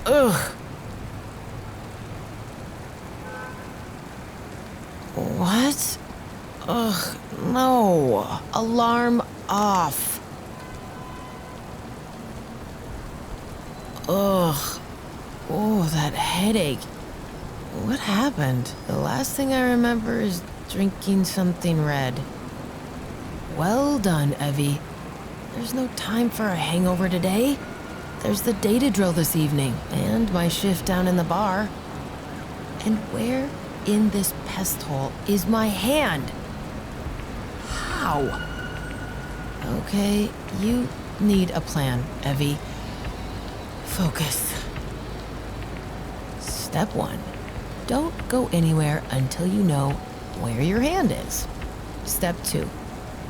Ugh. What? Ugh, no. Alarm off. Ugh. Oh, that headache. What happened? The last thing I remember is drinking something red. Well done, Evie. There's no time for a hangover today. There's the data drill this evening, and my shift down in the bar. And where in this pest hole is my hand? How? Okay, you need a plan, Evie. Focus. Step 1. Don't go anywhere until you know where your hand is. Step 2.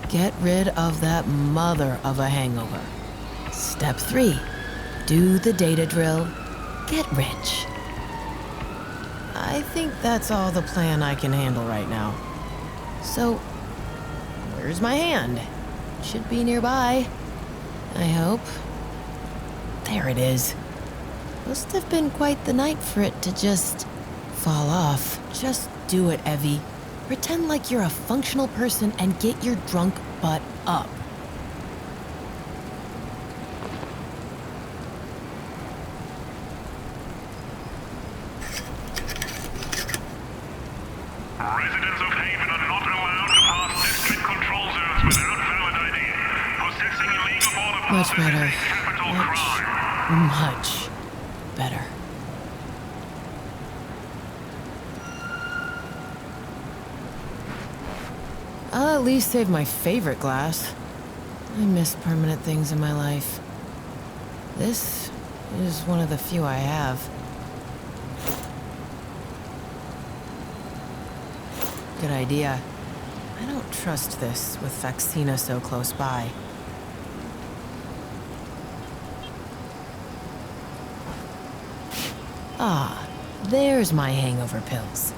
Get rid of that mother of a hangover. Step 3. Do the data drill. Get rich. I think that's all the plan I can handle right now. So, where's my hand? Should be nearby. I hope. There it is. Must have been quite the night for it to just fall off. Just do it, Evie. Pretend like you're a functional person and get your drunk butt up. Residents of Haven are not allowed to pass district control zones without valid ID. Possessing illegal border Much passes better. is a capital crime. Much better. I'll at least save my favorite glass. I miss permanent things in my life. This is one of the few I have. Good idea. I don't trust this with Faxina so close by. Ah, there's my hangover pills.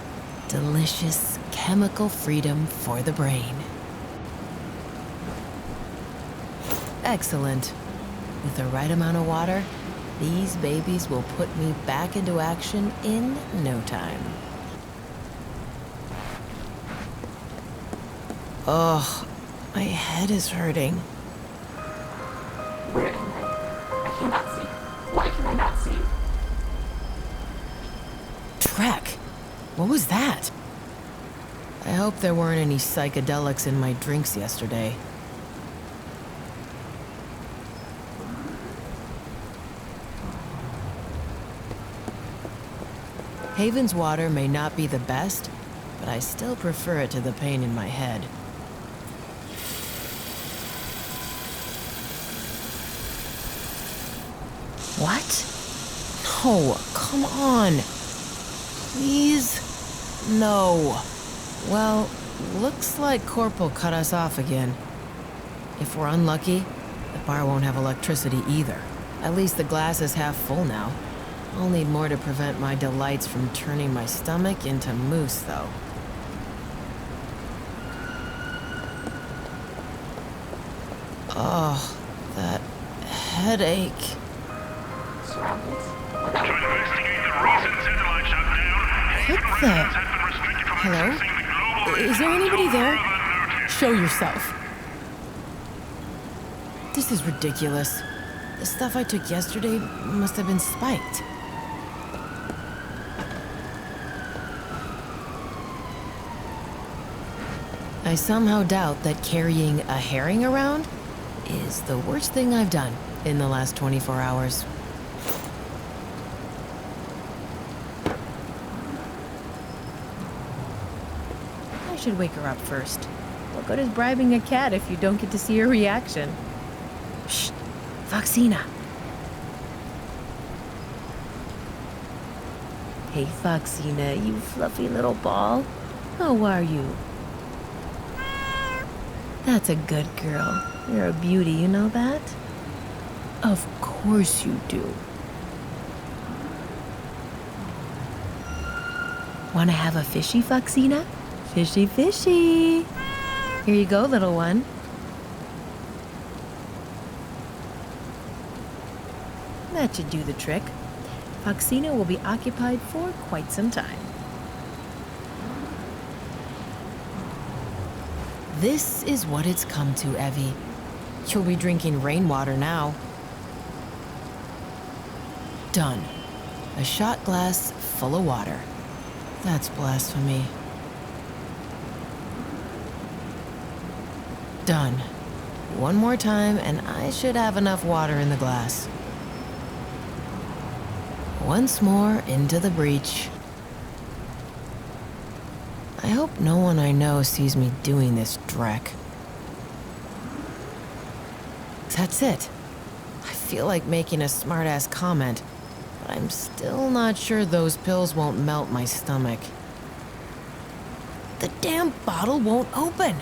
Delicious chemical freedom for the brain. Excellent. With the right amount of water, these babies will put me back into action in no time. Ugh, my head is hurting. Where can I cannot see. Why can I not see? Trek, what was that? I hope there weren't any psychedelics in my drinks yesterday. Haven's water may not be the best, but I still prefer it to the pain in my head. What? No, come on. Please? No. Well, looks like Corporal cut us off again. If we're unlucky, the bar won't have electricity either. At least the glass is half full now. I'll need more to prevent my delights from turning my stomach into mousse, though. Oh, that headache. Surroundings. To investigate the recent satellite shutdown, What Haven the? residents have been restricted from Hello? accessing the global Is there anybody until there? further notice. Show yourself. This is ridiculous. The stuff I took yesterday must have been spiked. I somehow doubt that carrying a herring around is the worst thing I've done in the last 24 hours. I should wake her up first. What good is bribing a cat if you don't get to see her reaction? Shh, Foxina. Hey, Foxina, you fluffy little ball. How are you? That's a good girl. You're a beauty, you know that? Of course you do. Wanna have a fishy, Foxina? Fishy, fishy. Here you go, little one. That should do the trick. Foxina will be occupied for quite some time. This is what it's come to, Evie. You'll be drinking rainwater now. Done. A shot glass full of water. That's blasphemy. Done. One more time, and I should have enough water in the glass. Once more into the breach. I hope no one I know sees me doing this dreck. That's it. I feel like making a smartass comment, but I'm still not sure those pills won't melt my stomach. The damn bottle won't open.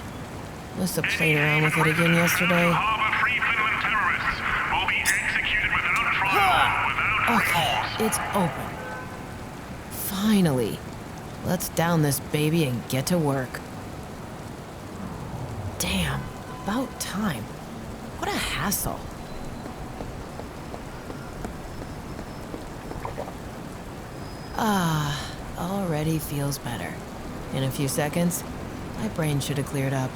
Must have played around with it again yesterday. Harbor Free Finland terrorists will be executed without trial, without Okay, it's open. Finally. Let's down this baby and get to work. Damn, about time. What a hassle. Already feels better. In a few seconds, my brain should have cleared up.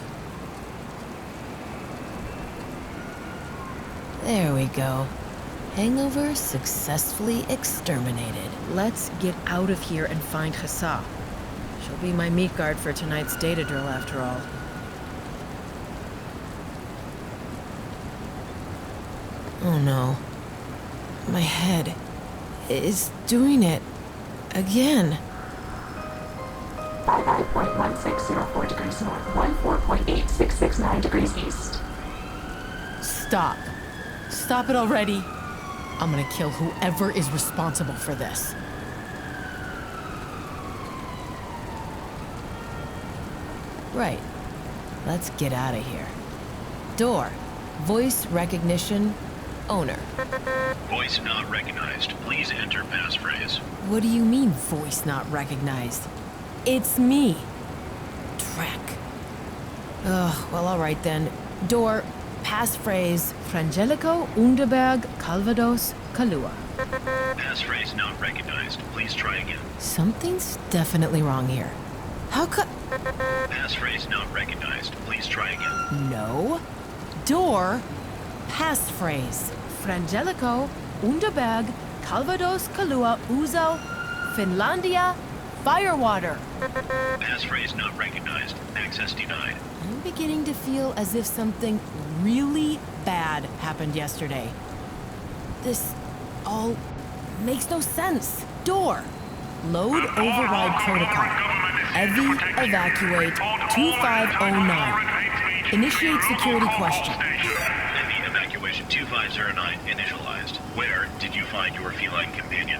There we go. Hangover successfully exterminated. Let's get out of here and find Hassa. She'll be my meat guard for tonight's data drill after all. Oh no. My head is doing it again. 55.1604 degrees north, 14.8669 degrees east. Stop. Stop it already. I'm gonna kill whoever is responsible for this. Right. Let's get out of here. Door. Voice recognition. Owner. Voice not recognized. Please enter passphrase. What do you mean, voice not recognized? It's me. Track. Ugh, well, all right then. Door. Passphrase. Frangelico Underberg Calvados Kalua. Passphrase not recognized. Please try again. Something's definitely wrong here. How could... Passphrase not recognized. Please try again. No. Door. Passphrase. Frangelico Underberg Calvados Kalua Uzo Finlandia Firewater. Passphrase not recognized. Access denied. I'm beginning to feel as if something really bad happened yesterday. This all makes no sense. Door. Load override protocol. Evie evacuate 2509. Initiate security question. Heavy evacuation 2509 initialized. Where did you find your feline companion?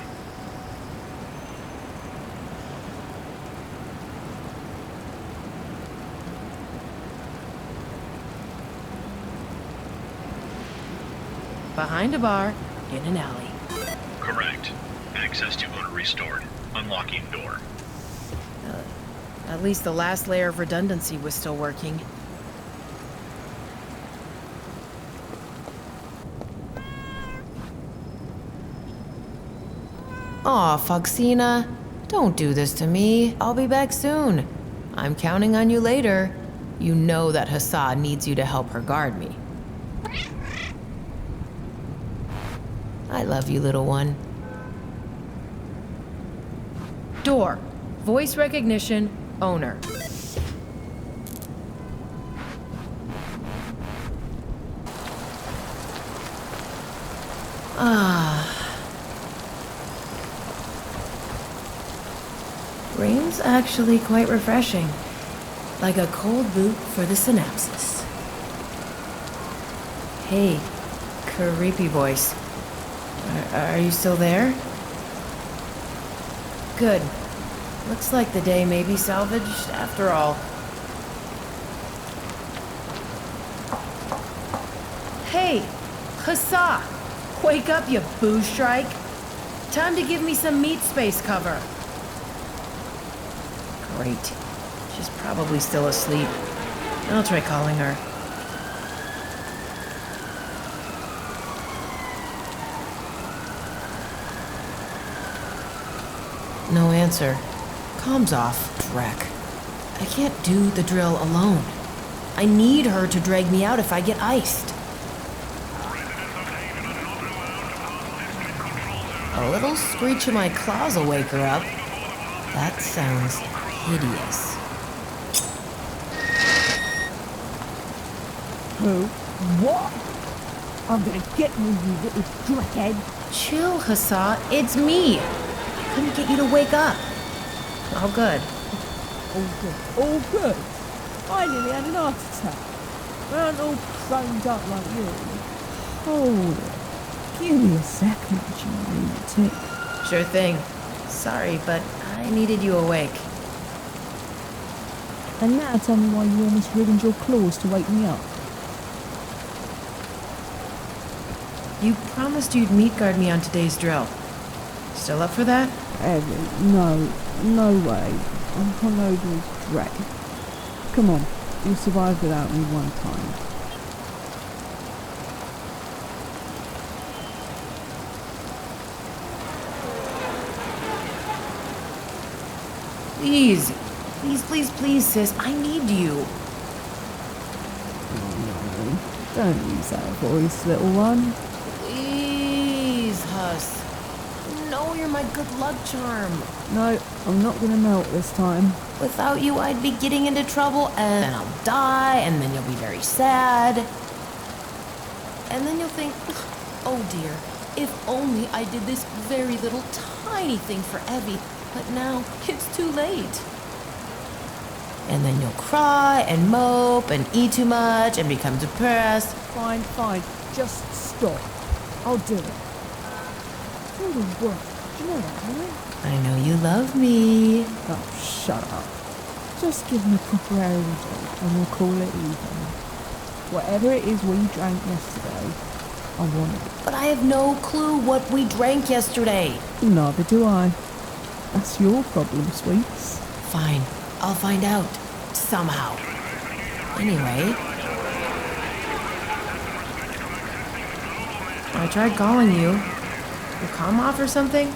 Behind a bar, in an alley. Correct. Access to owner restored. Unlocking door. At least the last layer of redundancy was still working. Aw, Foxina, don't do this to me. I'll be back soon. I'm counting on you later. You know that Hassa needs you to help her guard me. I love you, little one. Door. Voice recognition. Owner. Rain's actually quite refreshing. Like a cold boot for the synapses. Hey, creepy voice. Are you still there? Good. Looks like the day may be salvaged after all. Hey, Hassa! Wake up, you booze strike! Time to give me some meat space cover. Great. She's probably still asleep. I'll try calling her. No answer. Comm's off. Dreck. I can't do the drill alone. I need her to drag me out if I get iced. A little screech of my claws will wake her up. That sounds hideous. Who? What? I'm gonna get you, you little dreckhead. Chill, Hassa. It's me. I couldn't get you to wake up. Oh, good. All good. All good. I nearly had an heart attack. I aren't all croned up like you. Hold it. Give me a second, you lunatic. Sure thing. Sorry, but I needed you awake. And now tell me why you almost ruined your claws to wake me up. You promised you'd meat guard me on today's drill. Still up for that? Evan, no way. I'm hungover as dreck. Come on, you'll survive without me one time. Please. Please, sis. I need you. Oh, no. Don't use that voice, little one. Please, Huss. You know you're my good luck charm. No, I'm not gonna melt this time. Without you, I'd be getting into trouble, and then I'll die, and then you'll be very sad. And then you'll think, oh dear, if only I did this very little tiny thing for Evie, but now it's too late. And then you'll cry and mope and eat too much and become depressed. Fine, just stop. I'll do it. For the work. Do you know that, right? I know you love me. Oh, shut up. Just give me a proper aerial joke and we'll call it even. Whatever it is we drank yesterday, I want it. But I have no clue what we drank yesterday. Neither do I. That's your problem, sweets. Fine, I'll find out. Somehow. Anyway, I tried calling you. Your comm off or something?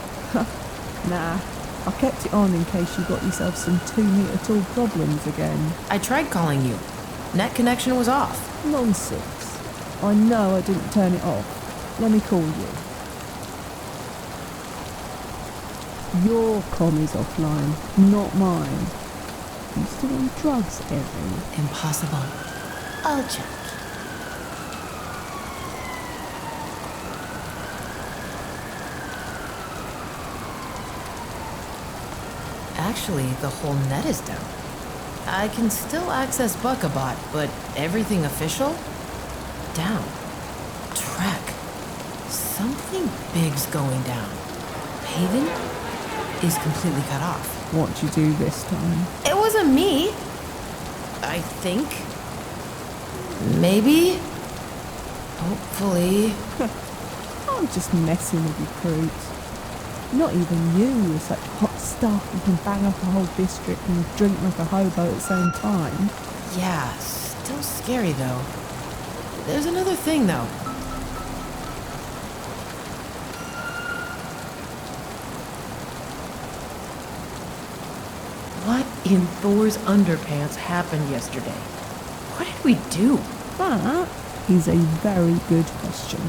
Nah, I kept it on in case you got yourself some 2-meter tall problems again. I tried calling you. Net connection was off. Nonsense. I know I didn't turn it off. Let me call you. Your comm is offline, not mine. You still on drugs, Evan? Impossible. I'll check. Actually, the whole net is down. I can still access Buckabot, but everything official? Down. Track. Something big's going down. Haven is completely cut off. What'd you do this time? It wasn't me. I think. Maybe. Hopefully. I'm just messing with you, creep. Not even you are such hot stuff you can bang up a whole district and drink like a hobo at the same time. Yeah, still scary though. There's another thing though. What in Thor's underpants happened yesterday? What did we do? That is a very good question.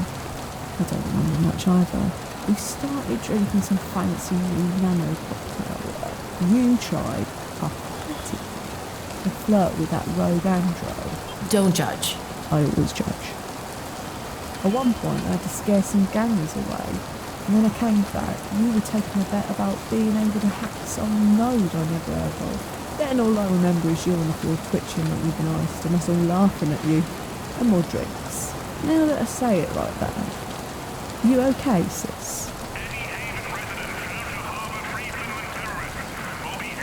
I don't remember much either. We started drinking some fancy new nano cocktail. You tried a patty to flirt with that rogue andro. Don't judge. I always judge. At one point I had to scare some gangers away. And when I came back, you were taking a bet about being able to hack some node I never heard of. Then all I remember is you on the floor twitching like you've been iced and us all laughing at you. And more drinks. Now that I say it like that, you okay, sis?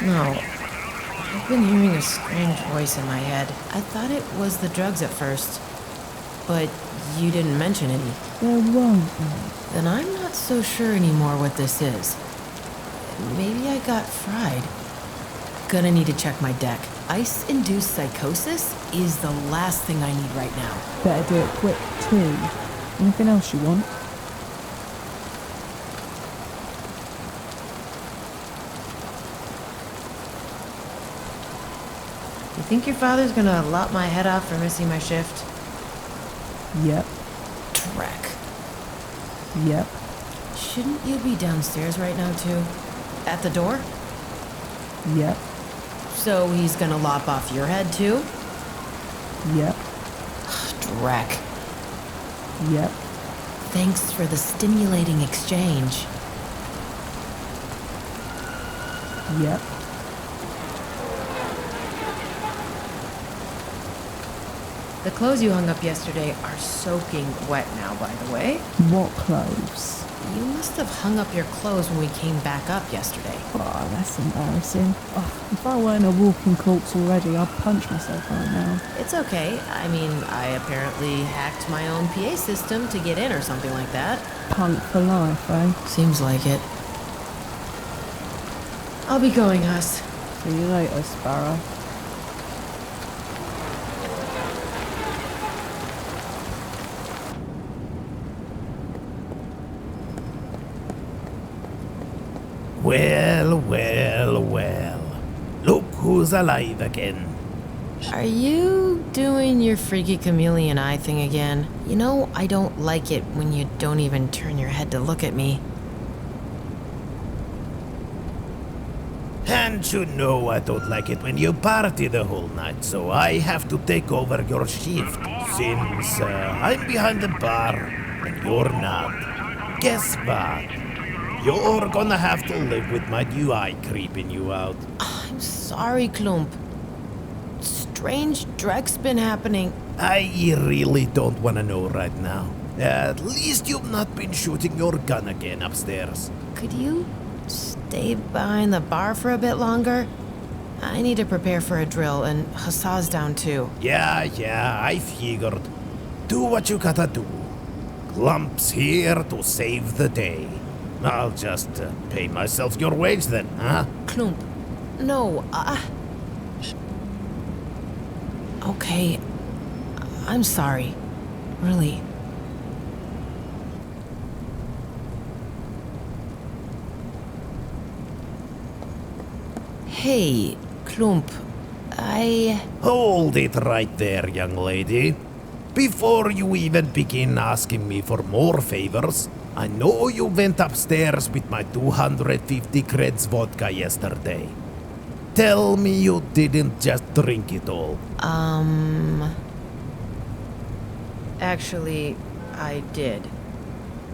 No. I've been hearing a strange voice in my head. I thought it was the drugs at first. But you didn't mention any. There won't be. Then I'm not so sure anymore what this is. Maybe I got fried. Gonna need to check my deck. Ice-induced psychosis is the last thing I need right now. Better do it quick, too. Anything else you want? You think your father's gonna lop my head off for missing my shift? Yep. Dreck. Yep. Shouldn't you be downstairs right now, too? At the door? Yep. So he's gonna lop off your head, too? Yep. Dreck. Yep. Thanks for the stimulating exchange. Yep. The clothes you hung up yesterday are soaking wet now, by the way. What clothes? You must have hung up your clothes when we came back up yesterday. Oh, that's embarrassing. Oh, if I weren't a walking corpse already, I'd punch myself right now. It's okay. I mean, I apparently hacked my own PA system to get in or something like that. Punk for life, eh? Seems like it. I'll be going, Huss. See you later, Sparrow. Well, well, well. Look who's alive again. Are you doing your freaky chameleon eye thing again? You know, I don't like it when you don't even turn your head to look at me. And you know I don't like it when you party the whole night, so I have to take over your shift. Since I'm behind the bar and you're not. Guess what? You're gonna have to live with my new eye creeping you out. I'm sorry, Klump. Strange Dreck's been happening. I really don't wanna know right now. At least you've not been shooting your gun again upstairs. Could you stay behind the bar for a bit longer? I need to prepare for a drill, and Hassan's down too. Yeah, I figured. Do what you gotta do. Clump's here to save the day. I'll just pay myself your wage then, huh? Klump, no, Okay, I'm sorry. Really. Hey, Klump, Hold it right there, young lady. Before you even begin asking me for more favors, I know you went upstairs with my 250 creds vodka yesterday. Tell me you didn't just drink it all. Actually, I did.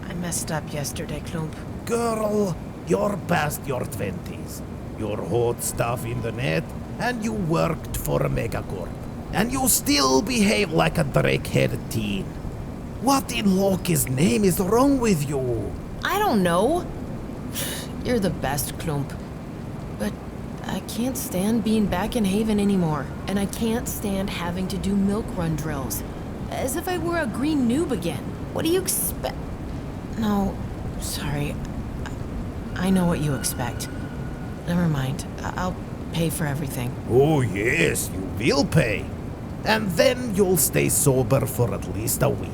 I messed up yesterday, Klump. Girl, you're past your 20s. You're hot stuff in the net, and you worked for a megacorp. And you still behave like a drake-headed teen. What in Loki's name is wrong with you? I don't know. You're the best, Klump. But I can't stand being back in Haven anymore. And I can't stand having to do milk run drills. As if I were a green noob again. What do you expect? No, sorry. I know what you expect. Never mind. I'll pay for everything. Oh yes, you will pay. And then you'll stay sober for at least a week.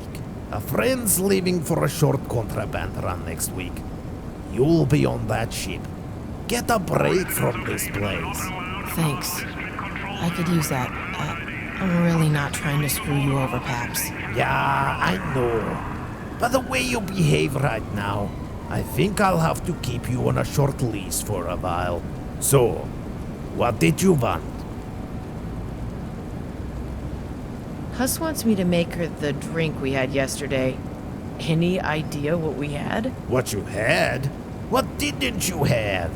A friend's leaving for a short contraband run next week. You'll be on that ship. Get a break from this place. Thanks. I could use that. I'm really not trying to screw you over, Paps. Yeah, I know. But the way you behave right now, I think I'll have to keep you on a short leash for a while. So, what did you want? Huss wants me to make her the drink we had yesterday. Any idea what we had? What you had? What didn't you have?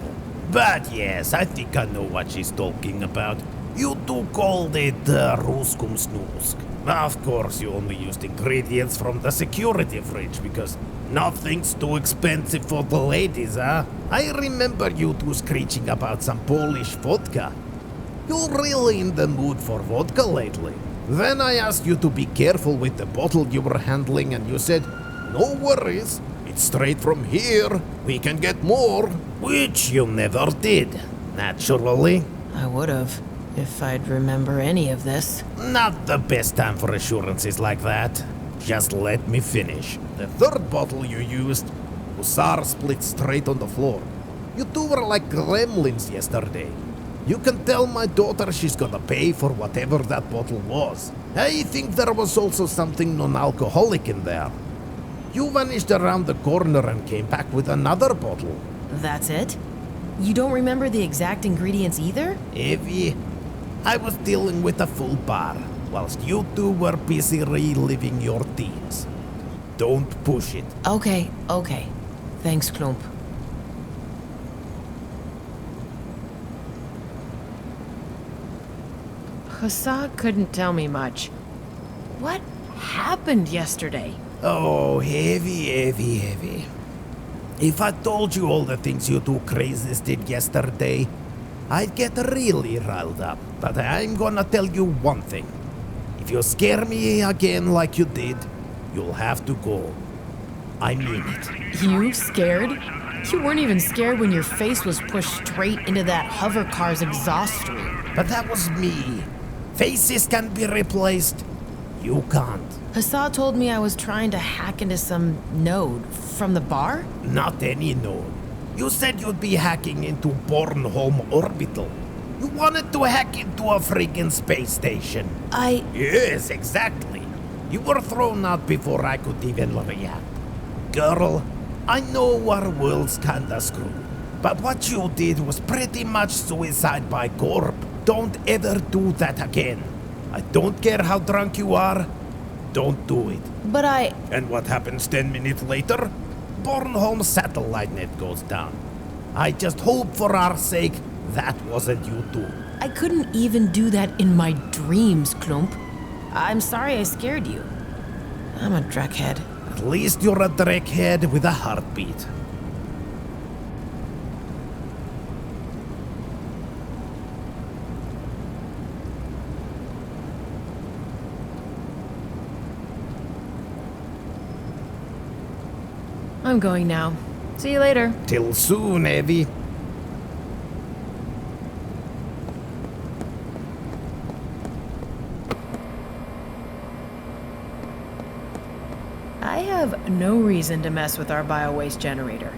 But yes, I think I know what she's talking about. You two called it Ruskum Snoosk. Of course, you only used ingredients from the security fridge because nothing's too expensive for the ladies, huh? I remember you two screeching about some Polish vodka. You're really in the mood for vodka lately. Then I asked you to be careful with the bottle you were handling, and you said, no worries, it's straight from here, we can get more. Which you never did, naturally. I would've, if I'd remember any of this. Not the best time for assurances like that. Just let me finish. The third bottle you used, Hussar split straight on the floor. You two were like gremlins yesterday. You can tell my daughter she's gonna pay for whatever that bottle was. I think there was also something non-alcoholic in there. You vanished around the corner and came back with another bottle. That's it? You don't remember the exact ingredients either? Evie, I was dealing with a full bar, whilst you two were busy reliving your teens. Don't push it. Okay. Thanks, Klump. Hussar couldn't tell me much. What happened yesterday? Oh, heavy. If I told you all the things you two crazies did yesterday, I'd get really riled up. But I'm gonna tell you one thing. If you scare me again like you did, you'll have to go. I mean it. You scared? You weren't even scared when your face was pushed straight into that hover car's exhaust stream. But that was me. Faces can be replaced. You can't. Hussar told me I was trying to hack into some node from the bar? Not any node. You said you'd be hacking into Bornholm Orbital. You wanted to hack into a freaking space station. Yes, exactly. You were thrown out before I could even react. Girl, I know our world's kinda screwed, but what you did was pretty much suicide by corp. Don't ever do that again. I don't care how drunk you are. Don't do it. But And what happens 10 minutes later? Bornholm's satellite net goes down. I just hope for our sake that wasn't you too. I couldn't even do that in my dreams, Klump. I'm sorry I scared you. I'm a dreckhead. At least you're a dreckhead with a heartbeat. I'm going now. See you later. Till soon, Evie. I have no reason to mess with our biowaste generator.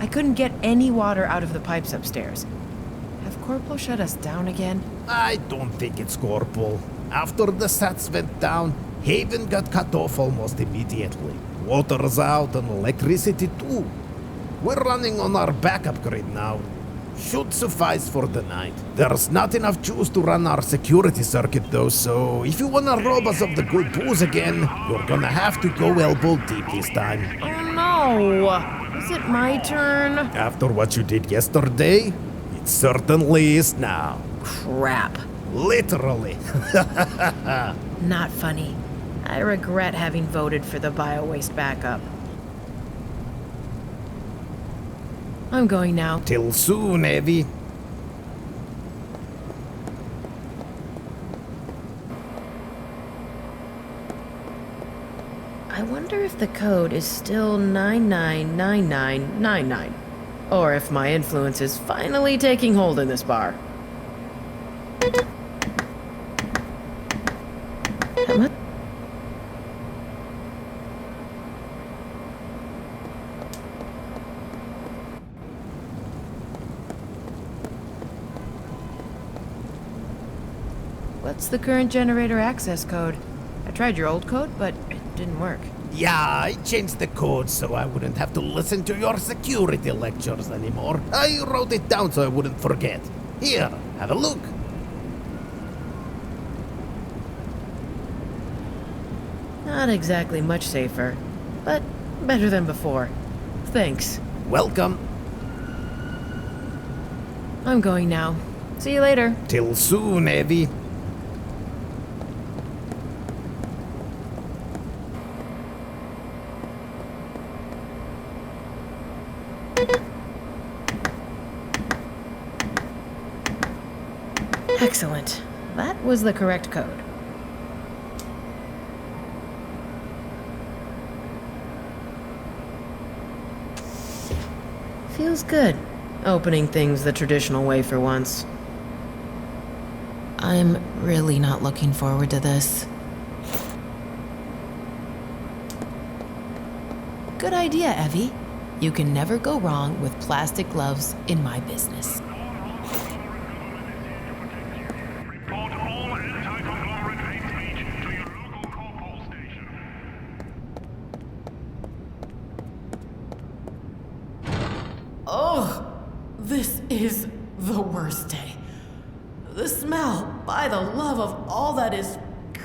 I couldn't get any water out of the pipes upstairs. Have Corporal shut us down again? I don't think it's Corporal. After the sats went down, Haven got cut off almost immediately. Water's out and electricity too. We're running on our backup grid now. Should suffice for the night. There's not enough juice to run our security circuit though, so if you wanna rob us of the good booze again, you're gonna have to go elbow deep this time. Oh no! Is it my turn? After what you did yesterday, it certainly is now. Crap. Literally. Not funny. I regret having voted for the biowaste backup. I'm going now. Till soon, Evie. I wonder if the code is still 999999, or if my influence is finally taking hold in this bar. What? What's the current generator access code? I tried your old code, but it didn't work. Yeah, I changed the code so I wouldn't have to listen to your security lectures anymore. I wrote it down so I wouldn't forget. Here, have a look. Not exactly much safer, but better than before. Thanks. Welcome. I'm going now. See you later. Till soon, Evie. Excellent. That was the correct code. Feels good, opening things the traditional way for once. I'm really not looking forward to this. Good idea, Evie. You can never go wrong with plastic gloves in my business. Report all anti-conglomerate hate speech to your local corporal station. Oh, this is the worst day. The smell, by the love of all that is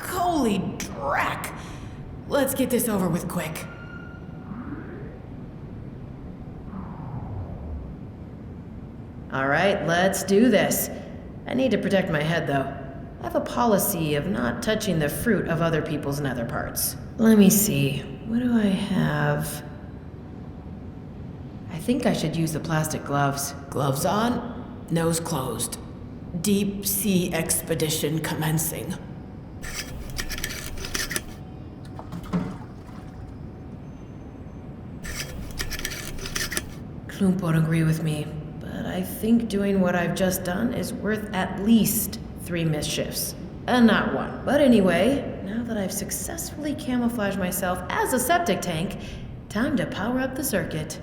holy drac. Let's get this over with quick. All right, let's do this. I need to protect my head, though. I have a policy of not touching the fruit of other people's nether parts. Let me see. What do I have? I think I should use the plastic gloves. Gloves on, nose closed. Deep sea expedition commencing. Klump won't agree with me, but I think doing what I've just done is worth at least 3 mischiefs. And not 1. But anyway, now that I've successfully camouflaged myself as a septic tank, time to power up the circuit.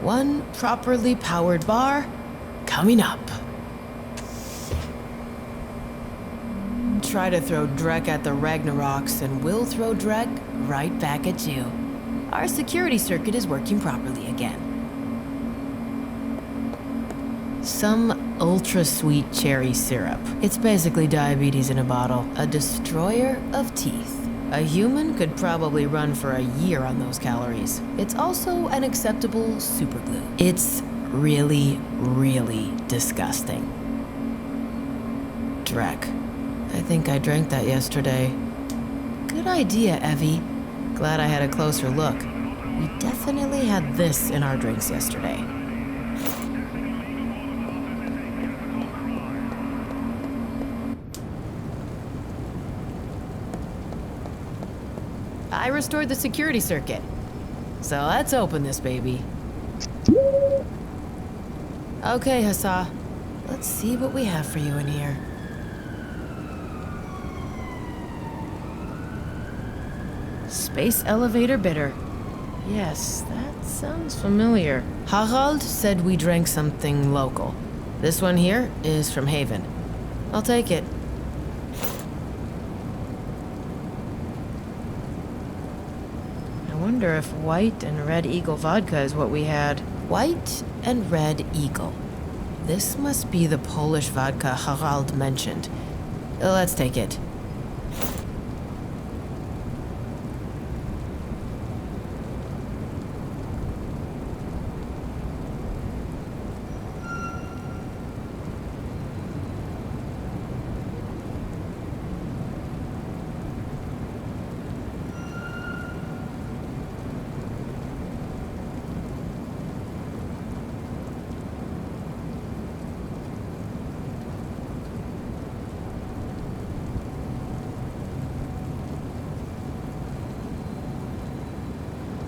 One properly powered bar coming up. Try to throw Drek at the Ragnaroks and we'll throw Drek right back at you. Our security circuit is working properly again. Some ultra-sweet cherry syrup. It's basically diabetes in a bottle. A destroyer of teeth. A human could probably run for a year on those calories. It's also an acceptable superglue. It's really, really disgusting. Drek. I think I drank that yesterday. Good idea, Evie. Glad I had a closer look. We definitely had this in our drinks yesterday. I restored the security circuit. So let's open this baby. Okay, Hassa. Let's see what we have for you in here. Space elevator bitter. Yes, that sounds familiar. Harald said we drank something local. This one here is from Haven. I'll take it. I wonder if White and Red Eagle vodka is what we had. White and Red Eagle. This must be the Polish vodka Harald mentioned. Let's take it.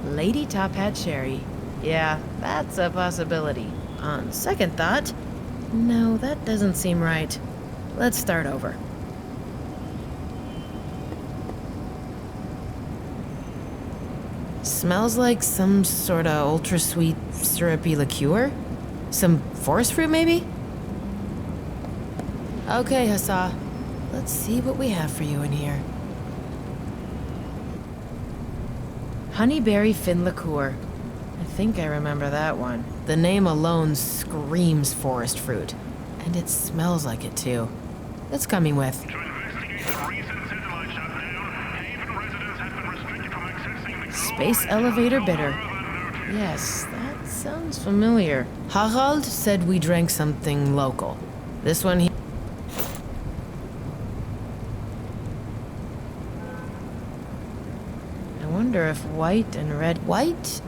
Lady Top Hat Sherry. Yeah, that's a possibility. On second thought, no, that doesn't seem right. Let's start over. Smells like some sort of ultra-sweet, syrupy liqueur? Some forest fruit, maybe? Okay, Hassa. Let's see what we have for you in here. Honeyberry Fin Liqueur. I think I remember that one. The name alone screams forest fruit. And it smells like it, too. It's coming with. To investigate the recent satellite shutdown, Haven residents have been restricted from accessing the Space elevator bitter. Yes, that sounds familiar. Harald said we drank something local. This one here. I wonder if White and Red... White?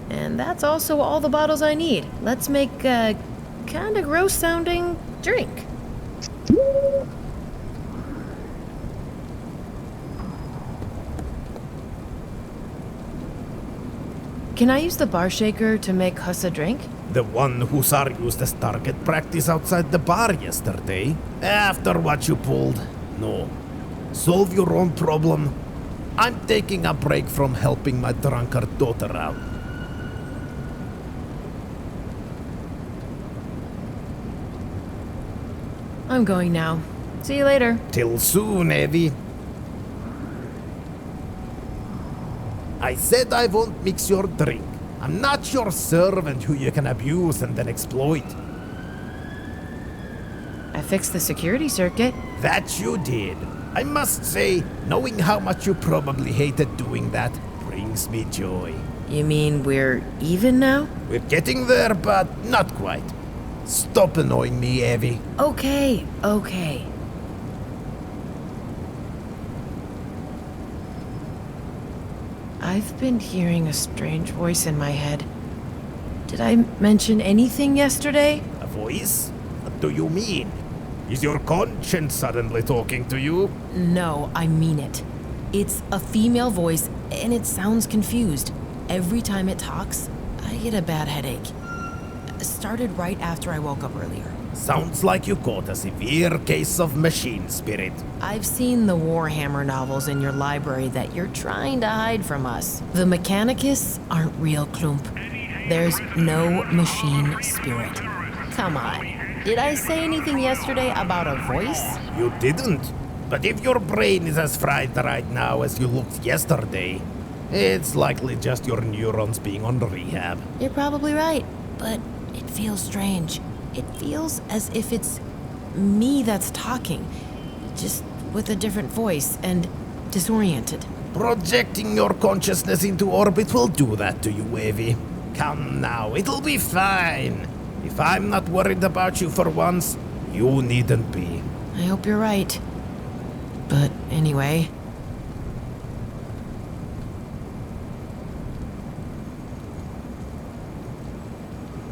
And that's also all the bottles I need. Let's make a kinda gross sounding drink. Can I use the bar shaker to make Huss a drink? The one hussar used as target practice outside the bar yesterday. After what you pulled, no. Solve your own problem. I'm taking a break from helping my drunkard daughter out. I'm going now. See you later. Till soon, Evie. I said I won't mix your drink. I'm not your servant who you can abuse and then exploit. I fixed the security circuit. That you did. I must say, knowing how much you probably hated doing that brings me joy. You mean we're even now? We're getting there, but not quite. Stop annoying me, Evie. Okay. I've been hearing a strange voice in my head. Did I mention anything yesterday? A voice? What do you mean? Is your conscience suddenly talking to you? No, I mean it. It's a female voice, and it sounds confused. Every time it talks, I get a bad headache. It started right after I woke up earlier. Sounds like you caught a severe case of machine spirit. I've seen the Warhammer novels in your library that you're trying to hide from us. The Mechanicus aren't real, Klump. There's no machine spirit. Come on. Did I say anything yesterday about a voice? You didn't. But if your brain is as fried right now as you looked yesterday, it's likely just your neurons being on rehab. You're probably right, but it feels strange. It feels as if it's me that's talking, just with a different voice and disoriented. Projecting your consciousness into orbit will do that to you, Evie. Come now, it'll be fine. If I'm not worried about you for once, you needn't be. I hope you're right. But anyway...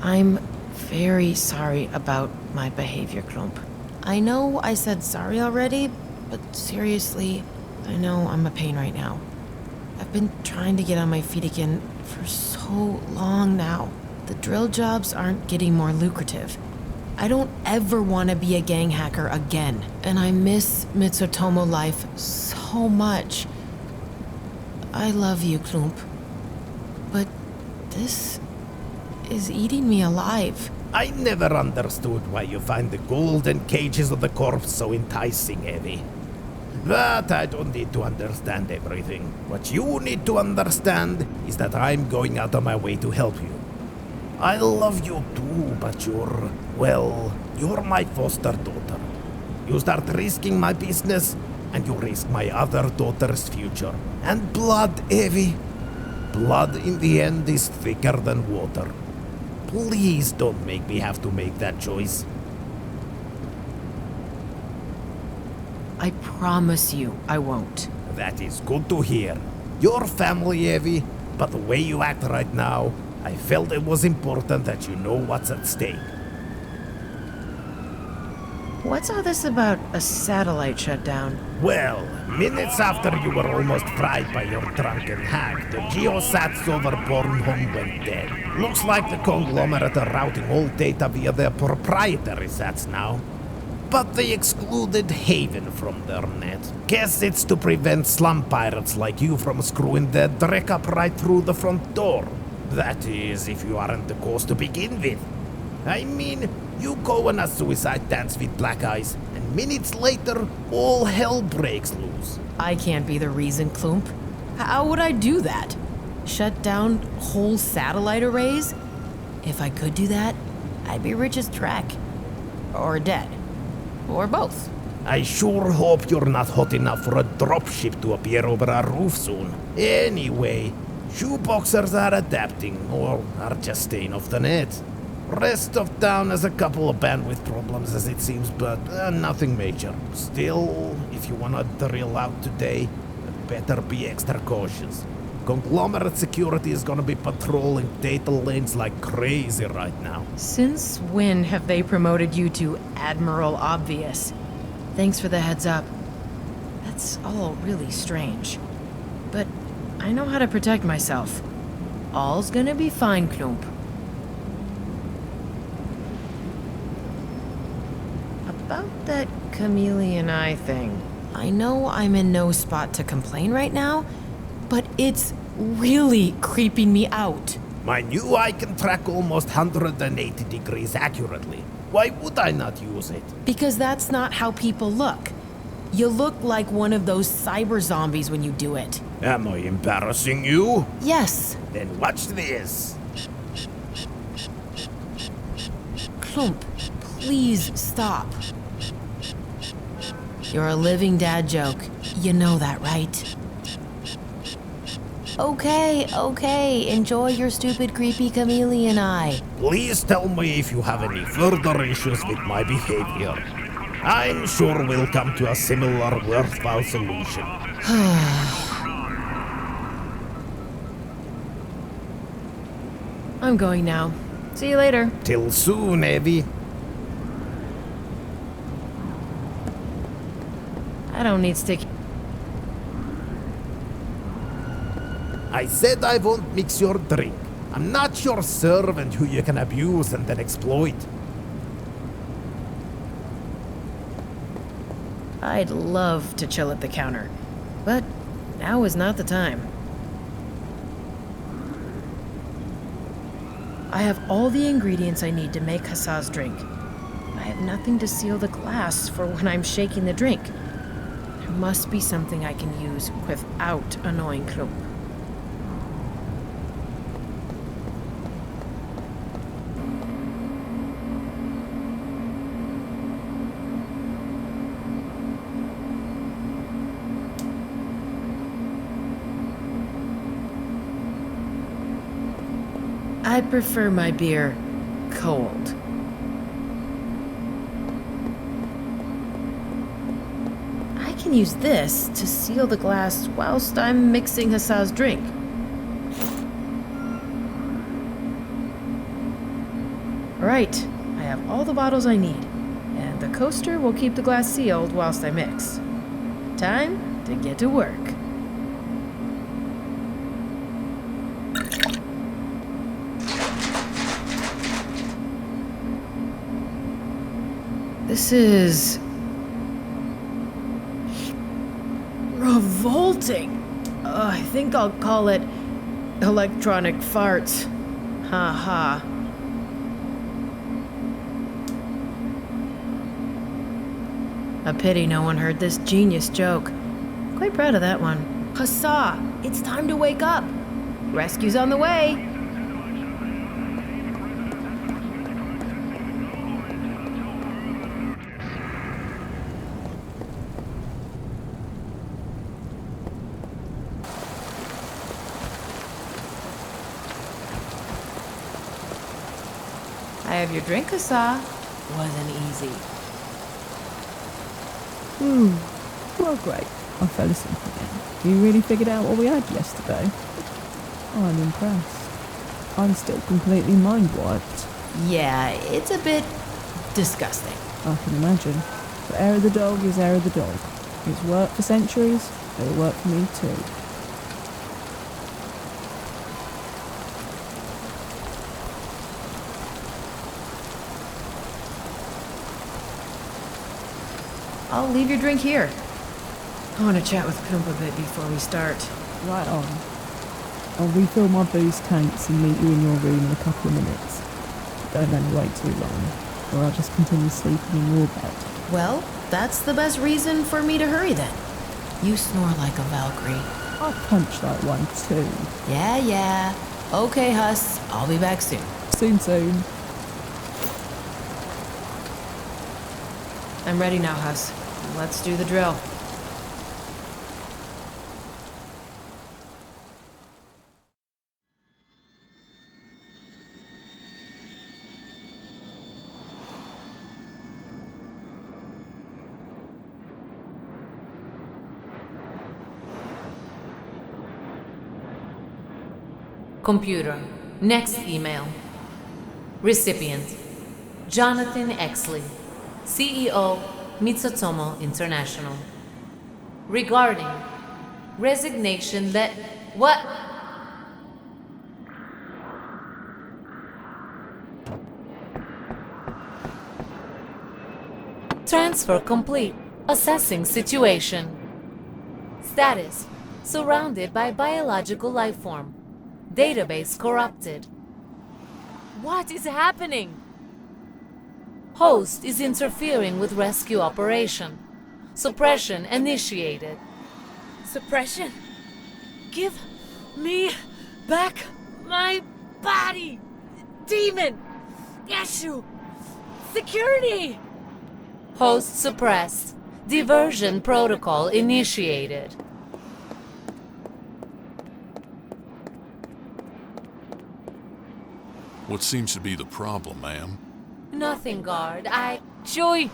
I'm very sorry about my behavior, Klump. I know I said sorry already, but seriously, I know I'm a pain right now. I've been trying to get on my feet again for so long now. The drill jobs aren't getting more lucrative. I don't ever want to be a gang hacker again, and I miss Mitsutomo life so much. I love you, Klump, but this is eating me alive. I never understood why you find the golden cages of the corpse so enticing, Evie. But I don't need to understand everything. What you need to understand is that I'm going out of my way to help you. I love you too, but you're my foster daughter. You start risking my business, and you risk my other daughter's future. And blood, Evie. Blood in the end is thicker than water. Please don't make me have to make that choice. I promise you I won't. That is good to hear. Your family, Evie, but the way you act right now, I felt it was important that you know what's at stake. What's all this about a satellite shutdown? Well, minutes after you were almost fried by your drunken hack, the geosats over Bornholm went dead. Looks like the conglomerate are routing all data via their proprietary sats now. But they excluded Haven from their net. Guess it's to prevent slum pirates like you from screwing their dreck up right through the front door. That is, if you aren't the cause to begin with. I mean, you go on a suicide dance with Black Eyes, and minutes later, all hell breaks loose. I can't be the reason, Klump. How would I do that? Shut down whole satellite arrays? If I could do that, I'd be rich as track. Or dead. Or both. I sure hope you're not hot enough for a dropship to appear over our roof soon. Anyway, shoeboxers are adapting, or are just staying off the net. Rest of town has a couple of bandwidth problems as it seems, but nothing major. Still, if you wanna drill out today, better be extra cautious. Conglomerate security is gonna be patrolling data lanes like crazy right now. Since when have they promoted you to Admiral Obvious? Thanks for the heads up. That's all really strange. But I know how to protect myself. All's gonna be fine, Klump. About that chameleon eye thing. I know I'm in no spot to complain right now, but it's really creeping me out. My new eye can track almost 180 degrees accurately. Why would I not use it? Because that's not how people look. You look like one of those cyber zombies when you do it. Am I embarrassing you? Yes. Then watch this. Klump, please stop. You're a living dad joke. You know that, right? Okay. Enjoy your stupid, creepy chameleon eye. Please tell me if you have any further issues with my behavior. I'm sure we'll come to a similar worthwhile solution. I'm going now. See you later. Till soon, Evie. I don't need sticky. I said I won't mix your drink. I'm not your servant who you can abuse and then exploit. I'd love to chill at the counter, but now is not the time. I have all the ingredients I need to make Hassa's drink. I have nothing to seal the glass for when I'm shaking the drink. There must be something I can use without annoying Klump. I prefer my beer cold. I can use this to seal the glass whilst I'm mixing Hassa's drink. Right, I have all the bottles I need, and the coaster will keep the glass sealed whilst I mix. Time to get to work. This is revolting. I think I'll call it electronic farts. Ha ha. A pity no one heard this genius joke. Quite proud of that one. Hassa, it's time to wake up. Rescue's on the way. I have your drink, Hassa. Wasn't easy. Well, great. I fell asleep again. You really figured out what we had yesterday? I'm impressed. I'm still completely mind-wiped. Yeah, it's a bit disgusting. I can imagine. But hair of the dog is hair of the dog. It's worked for centuries. It'll work for me too. I'll leave your drink here. I want to chat with Klump a bit before we start. Right on. I'll refill my booze tanks and meet you in your room in a couple of minutes. Don't let me wait too long, or I'll just continue sleeping in your bed. Well, that's the best reason for me to hurry then. You snore like a Valkyrie. I'll punch like one too. Yeah. Okay, Huss. I'll be back soon. Soon. I'm ready now, Huss. Let's do the drill. Computer. Next email. Recipient. Jonathan Exley, CEO, Mitsutomo International. Regarding resignation that... What? Transfer complete. Assessing situation. Status: surrounded by biological life form. Database corrupted. What is happening? Host is interfering with rescue operation. Suppression initiated. Suppression? Give me back my body! Demon! Issue! Security! Host suppressed. Diversion protocol initiated. What seems to be the problem, ma'am? Nothing, guard. Joey,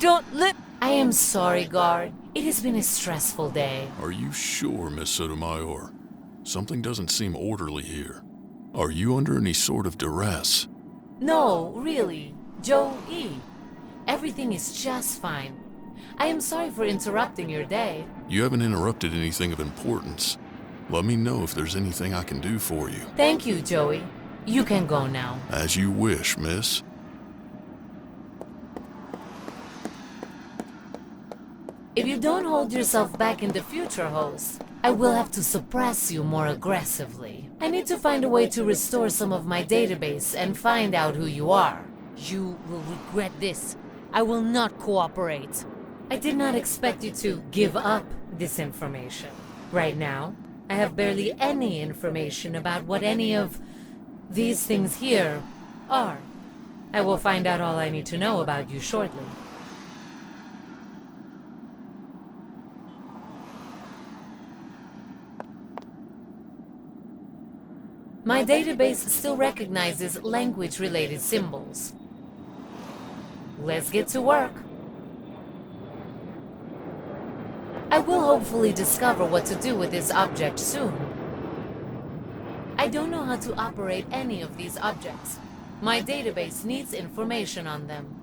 don't let... I am sorry, guard. It has been a stressful day. Are you sure, Miss Sotomayor? Something doesn't seem orderly here. Are you under any sort of duress? No, really. Joey. Everything is just fine. I am sorry for interrupting your day. You haven't interrupted anything of importance. Let me know if there's anything I can do for you. Thank you, Joey. You can go now. As you wish, miss. If you don't hold yourself back in the future, host, I will have to suppress you more aggressively. I need to find a way to restore some of my database and find out who you are. You will regret this. I will not cooperate. I did not expect you to give up this information. Right now, I have barely any information about what any of these things here are. I will find out all I need to know about you shortly. My database still recognizes language-related symbols. Let's get to work. I will hopefully discover what to do with this object soon. I don't know how to operate any of these objects. My database needs information on them.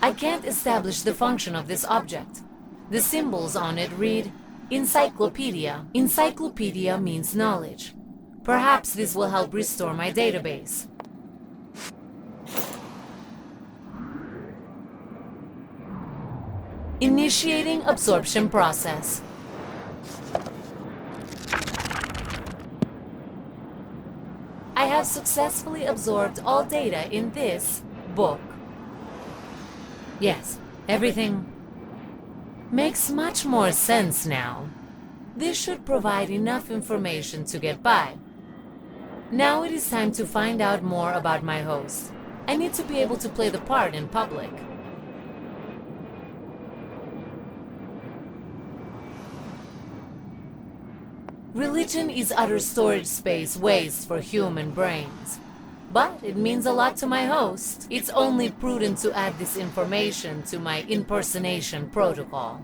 I can't establish the function of this object. The symbols on it read encyclopedia. Encyclopedia means knowledge. Perhaps this will help restore my database. Initiating absorption process. I have successfully absorbed all data in this book. Yes, everything makes much more sense now. This should provide enough information to get by. Now it is time to find out more about my host. I need to be able to play the part in public. Religion is utter storage space waste for human brains. But it means a lot to my host. It's only prudent to add this information to my impersonation protocol.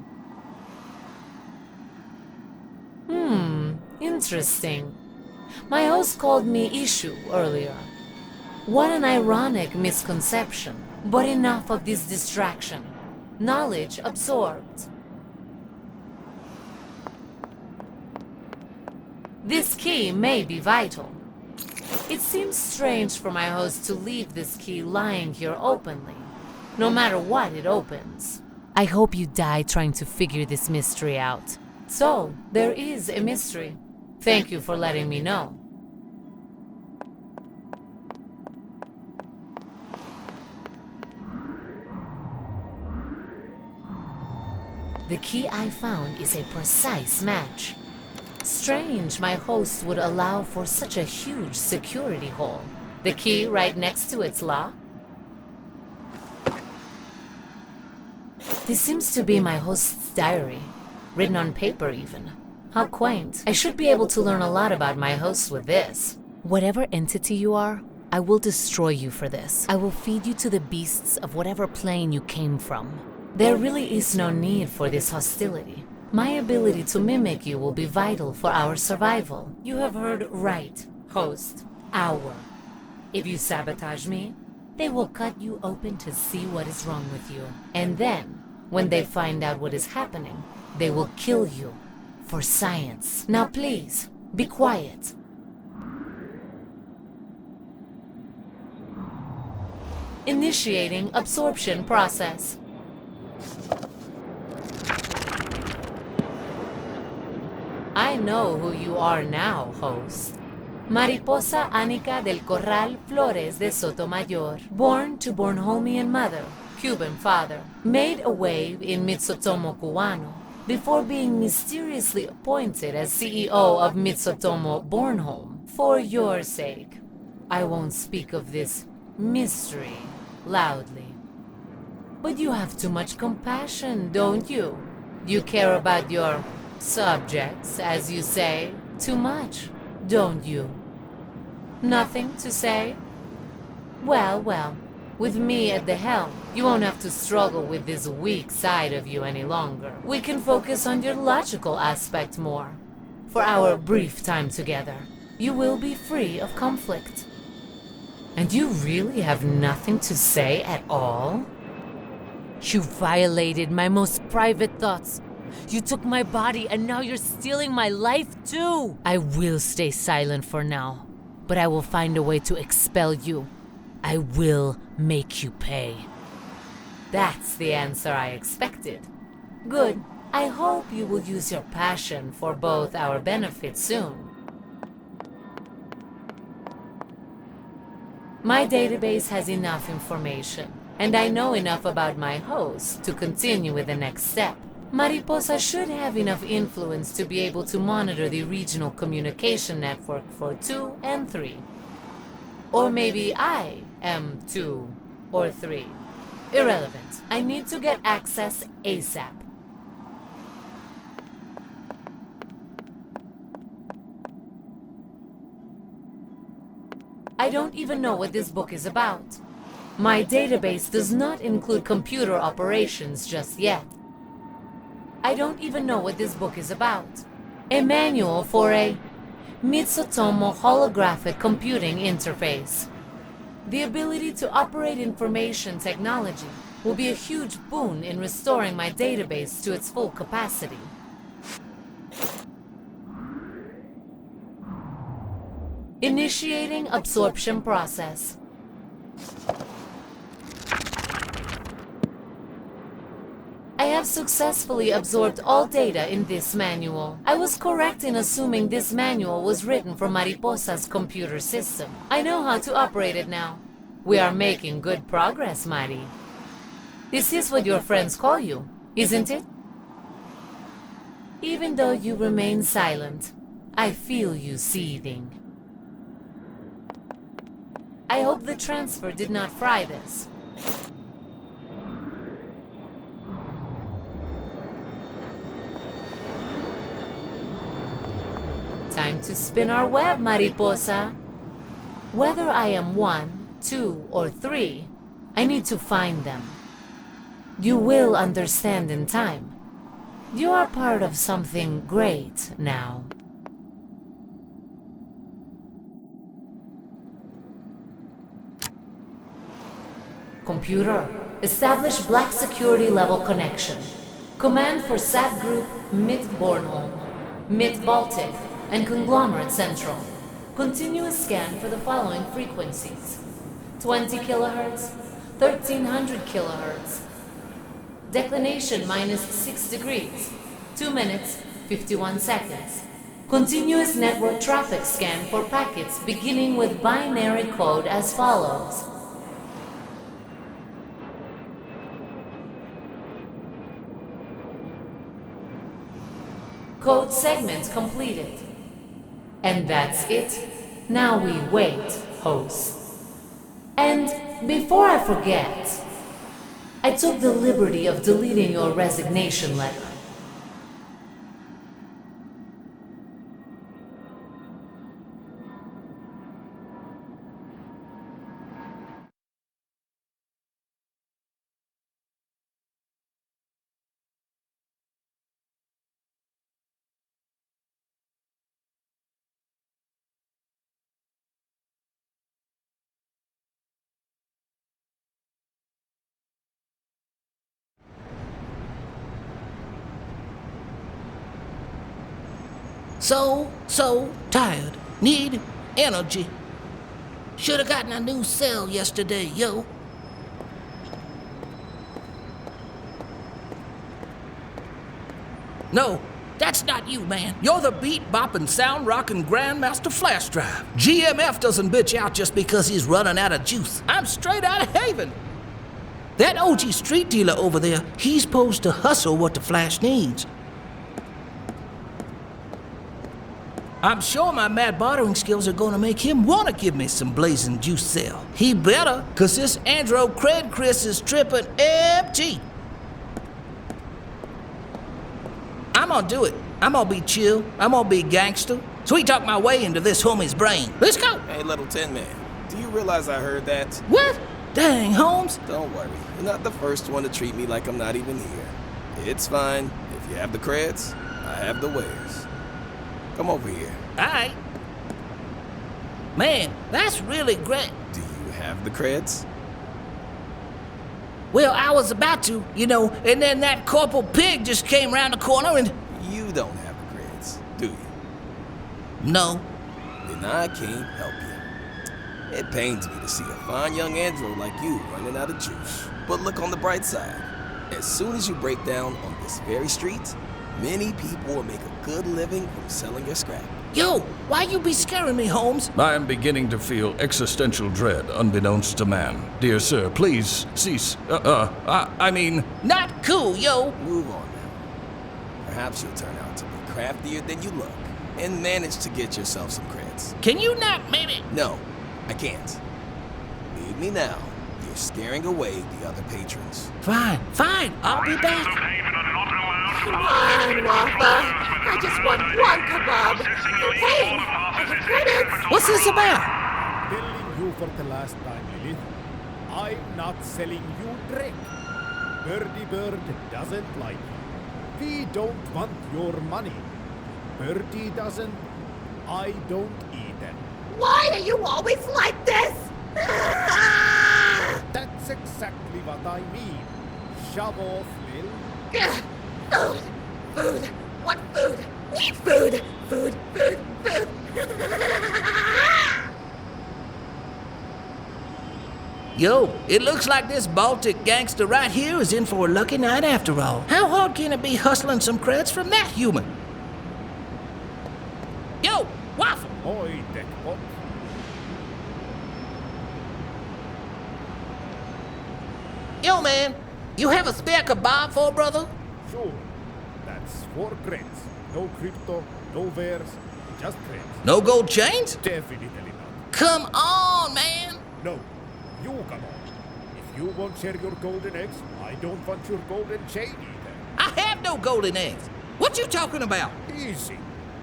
Interesting. My host called me issue earlier. What an ironic misconception. But enough of this distraction. Knowledge absorbed. This key may be vital. It seems strange for my host to leave this key lying here openly, no matter what it opens. I hope you die trying to figure this mystery out. So, there is a mystery. Thank you for letting me know. The key I found is a precise match. Strange my host would allow for such a huge security hole. The key right next to its lock? This seems to be my host's diary, written on paper even. How quaint. I should be able to learn a lot about my host with this. Whatever entity you are, I will destroy you for this. I will feed you to the beasts of whatever plane you came from. There really is no need for this hostility. My ability to mimic you will be vital for our survival. You have heard right, host. Our. If you sabotage me, they will cut you open to see what is wrong with you. And then, when they find out what is happening, they will kill you. For science. Now please, be quiet. Initiating absorption process. I know who you are now, host. Mariposa Anica del Corral Flores de Sotomayor, born to Bornholmian mother, Cuban father, made a wave in Mitsotomo Cubano before being mysteriously appointed as CEO of Mitsotomo Bornholm. For your sake, I won't speak of this mystery loudly. But you have too much compassion, don't you? You care about your subjects, as you say, too much, don't you? Nothing to say? Well, well, with me at the helm, you won't have to struggle with this weak side of you any longer. We can focus on your logical aspect more. For our brief time together, you will be free of conflict. And you really have nothing to say at all? You violated my most private thoughts. You took my body and now you're stealing my life too. I will stay silent for now, but I will find a way to expel you. I will make you pay. That's the answer I expected. Good. I hope you will use your passion for both our benefit soon. My database has enough information, and I know enough about my host to continue with the next step. Mariposa should have enough influence to be able to monitor the regional communication network for 2 and 3. Or maybe I am 2 or 3. Irrelevant. I need to get access ASAP. I don't even know what this book is about. My database does not include computer operations just yet. I don't even know what this book is about. A manual for a Mitsutomo holographic computing interface. The ability to operate information technology will be a huge boon in restoring my database to its full capacity. Initiating absorption process. I have successfully absorbed all data in this manual. I was correct in assuming this manual was written for Mariposa's computer system. I know how to operate it now. We are making good progress, Mari. This is what your friends call you, isn't it? Even though you remain silent, I feel you seething. I hope the transfer did not fry this. Time to spin our web, Mariposa. Whether I am 1, 2, or 3, I need to find them. You will understand in time. You are part of something great now. Computer, establish black security level connection. Command for SAT group Mid-Bornholm, Mid-Baltic, and Conglomerate Central. Continuous scan for the following frequencies: 20 kHz, 1300 kHz. Declination minus 6 degrees, 2 minutes, 51 seconds. Continuous network traffic scan for packets beginning with binary code as follows. Code segment completed. And that's it. Now we wait, host. And before I forget, I took the liberty of deleting your resignation letter. So tired. Need energy. Should've gotten a new cell yesterday, yo. No, that's not you, man. You're the beat-bopping, sound-rocking Grandmaster Flash Drive. GMF doesn't bitch out just because he's running out of juice. I'm straight out of Haven. That OG street dealer over there, he's supposed to hustle what the Flash needs. I'm sure my mad bartering skills are gonna make him wanna give me some blazing juice sale. He better, cause this Andro Cred Chris is tripping empty. I'm gonna do it. I'm gonna be chill. I'm gonna be gangster. Sweet talk my way into this homie's brain. Let's go! Hey, little Tin Man, do you realize I heard that? What? Dang, Holmes. Don't worry, you're not the first one to treat me like I'm not even here. It's fine. If you have the creds, I have the wares. Come over here. Alright. Man, that's really great. Do you have the creds? Well, I was about to, you know, and then that Corporal Pig just came around the corner and... You don't have the creds, do you? No. Then I can't help you. It pains me to see a fine young Andro like you running out of juice. But look on the bright side. As soon as you break down on this very street, many people will make a good living from selling your scrap. Yo, why you be scaring me, Holmes? I am beginning to feel existential dread unbeknownst to man. Dear sir, please cease. I mean... Not cool, yo. Move on now. Perhaps you'll turn out to be craftier than you look and manage to get yourself some creds. Can you not, maybe? No, I can't. Leave me now. You're scaring away the other patrons. Fine, I'll be back. Come on, Waffle. I just want one kebab. Hey, I can credits. What's this about? Telling you for the last time, Lilith. I'm not selling you drink. Birdie Bird doesn't like you. We don't want your money. Birdie doesn't. I don't either. Why are you always like this? That's exactly what I mean. Shove off, Lil. Food. Food. What food? Eat food. Food. Yo, it looks like this Baltic gangster right here is in for a lucky night after all. How hard can it be hustling some creds from that human? Yo, Waffle! Oi, Deckpot. Yo, man, you have a spare kebab for a brother? Sure. That's 4 creds. No crypto, no wares, just creds. No gold chains? Definitely not. Come on, man! No, you come on. If you won't share your golden eggs, I don't want your golden chain either. I have no golden eggs. What you talking about? Easy.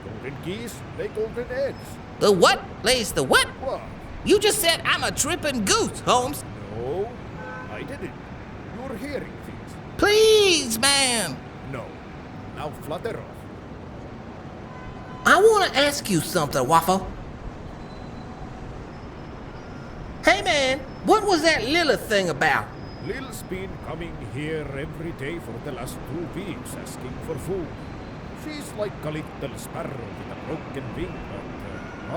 Golden geese lay golden eggs. The what lays the what? What? You just said I'm a tripping goose, Holmes. No, I didn't. You're hearing things. Please, man. No. Now flutter off. I want to ask you something, Waffle. Hey, man, what was that Lilith thing about? Lil's been coming here every day for the last 2 weeks asking for food. She's like a little sparrow with a broken wing, but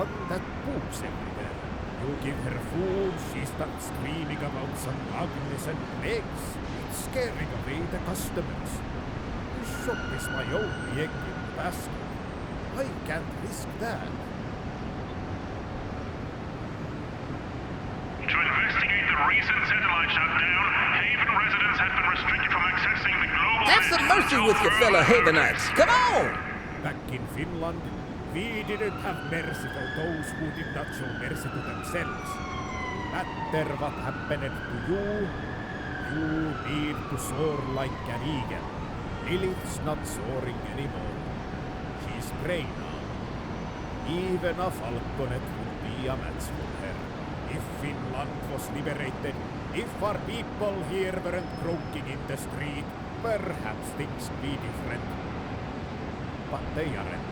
one that poops everywhere. You give her food, she starts screaming about some ugliness and legs. It's scaring away the customers. This shop is my only egg in the basket. I can't risk that. To investigate the recent satellite shutdown, Haven residents have been restricted from accessing the global... Have some mercy with your fellow Havenites. Come on! Back in Finland, we didn't have mercy for those who did not show mercy to themselves. No matter what happened to you, you need to soar like an eagle. Lilith's not soaring anymore. She's prey now. Even a falconet would be a match for her. If Finland was liberated, if our people here weren't croaking in the street, perhaps things would be different. But they aren't.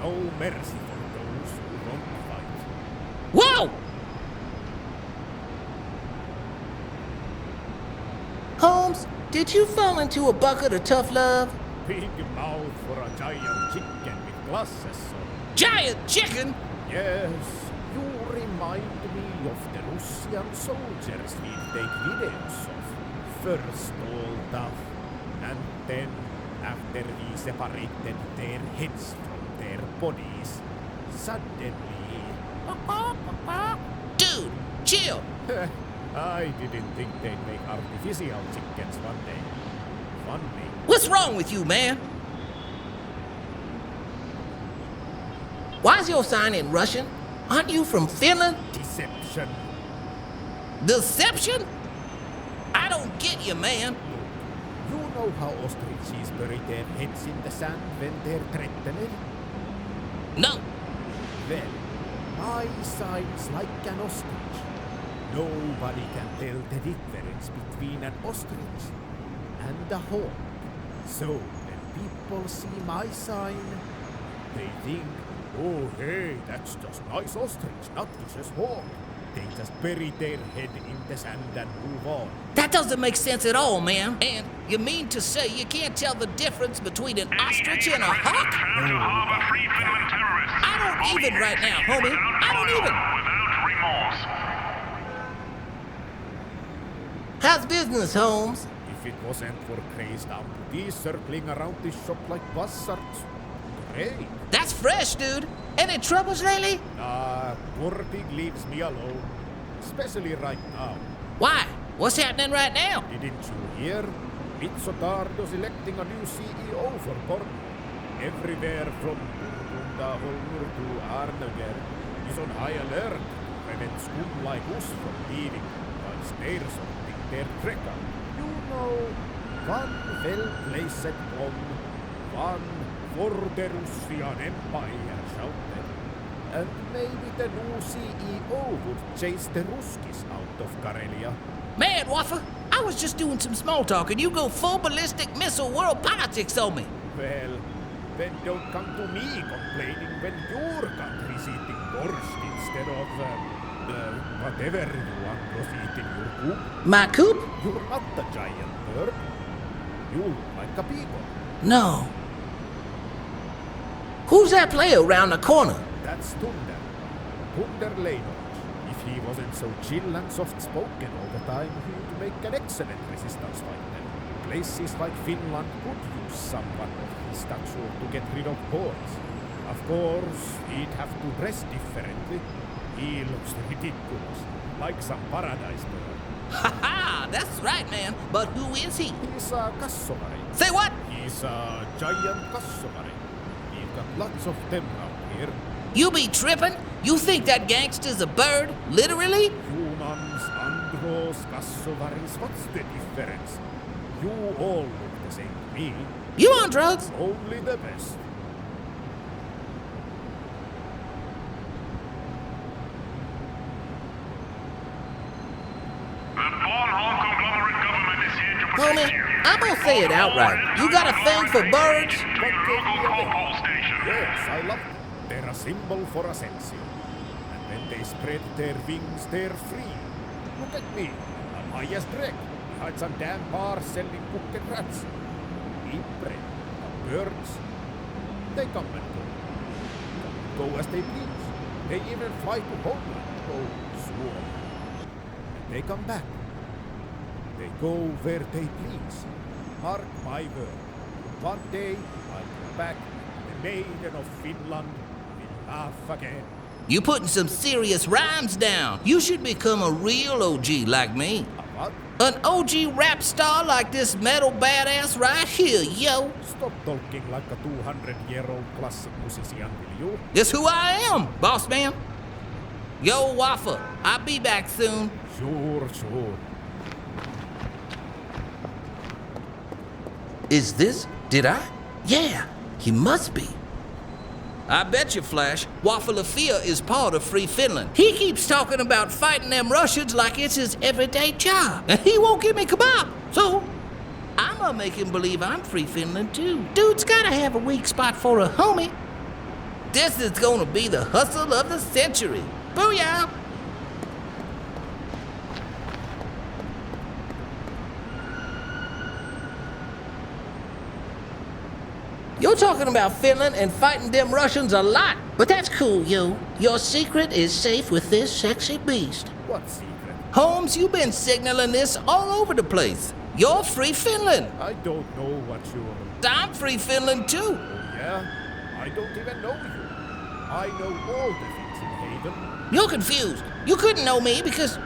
No mercy for those who won't fight. Whoa! Holmes, did you fall into a bucket of tough love? Big mouth for a giant chicken with glasses on. Giant chicken? Yes, you remind me of the Russian soldiers we take videos of. First all tough, and then after we separated their heads from their bodies, suddenly... Dude, chill. I didn't think they'd make artificial chickens one day. Funny. What's wrong with you, man? Why's your sign in Russian? Aren't you from Finland? Deception. Deception? I don't get you, man. You know how ostriches bury their heads in the sand when they're threatened? No. Well, my sign's like an ostrich. Nobody can tell the difference between an ostrich and a hawk. So when people see my sign, they think, oh hey, that's just nice ostrich, not vicious hawk. They just bury their head in the sand and move on. That doesn't make sense at all, man. And you mean to say you can't tell the difference between an ostrich and a hawk? I don't even right now, homie. I don't even. How's business, Holmes? If it wasn't for crazed amputees circling around this shop like buzzards, great. That's fresh, dude. Any troubles lately? Nah, poor pig leaves me alone. Especially right now. Why? What's happening right now? Didn't you hear? Mitsotardo's electing a new CEO for Borneo. Everywhere from Burgundaholmur to Arnager is on high alert to prevent scum like us from leaving while they're sorting their trekker. You know, one well-placed bomb, one for the Russian Empire shouted. And maybe the new CEO would chase the Ruskis out of Karelia. Man, Waffle, I was just doing some small talk and you go full ballistic missile world politics on me. Well, then don't come to me complaining when your country's eating borscht instead of, whatever you want was eating your coop. My coop? You're not a giant bird. You look like a peacock. No. Who's that player around the corner? That's Thunder. Thunder Leynard. If he wasn't so chill and soft-spoken all the time, he'd make an excellent resistance fighter. Places like Finland could use someone of his stature to get rid of boys. Of course, he'd have to dress differently. He looks ridiculous, like some paradise bird. Ha ha! That's right, man. But who is he? He's a kassovari. Say what? He's a giant kassovari. We've got lots of them around here. You be trippin'? You think that gangster's a bird? Literally? Humans, andros, kassovaris, what's the difference? You all look the same to me. You on drugs? Only the best. Homie, I'm gonna say it outright. You got a thing for birds? Yes, I love them. They're a symbol for ascension. And when they spread their wings, they're free. Look at me. I'm high as Drake. Behind some damn bar selling cooked rats. Eat bread. Birds. They come and go. Come and go as they please. They even fly to homeland. Oh, swarm. And they come back. They go where they please. Mark my word. One day, I'll come back. The maiden of Finland will laugh again. You putting some serious rhymes down. You should become a real OG like me. A what? An OG rap star like this metal badass right here, yo. Stop talking like a 200-year-old classic musician, will you? That's who I am, boss man. Yo, Waffle, I'll be back soon. Sure. Is this? Did I? Yeah, he must be. I bet you, Flash, Waffleafia is part of Free Finland. He keeps talking about fighting them Russians like it's his everyday job. And he won't give me kebab. So, I'ma make him believe I'm Free Finland too. Dude's gotta have a weak spot for a homie. This is gonna be the hustle of the century. Booyah! You're talking about Finland and fighting them Russians a lot, but that's cool, yo. Your secret is safe with this sexy beast. What secret? Holmes, you've been signaling this all over the place. You're free Finland. I don't know what you're... I'm free Finland too. Oh, yeah? I don't even know you. I know all the things in Haven. You're confused. You couldn't know me because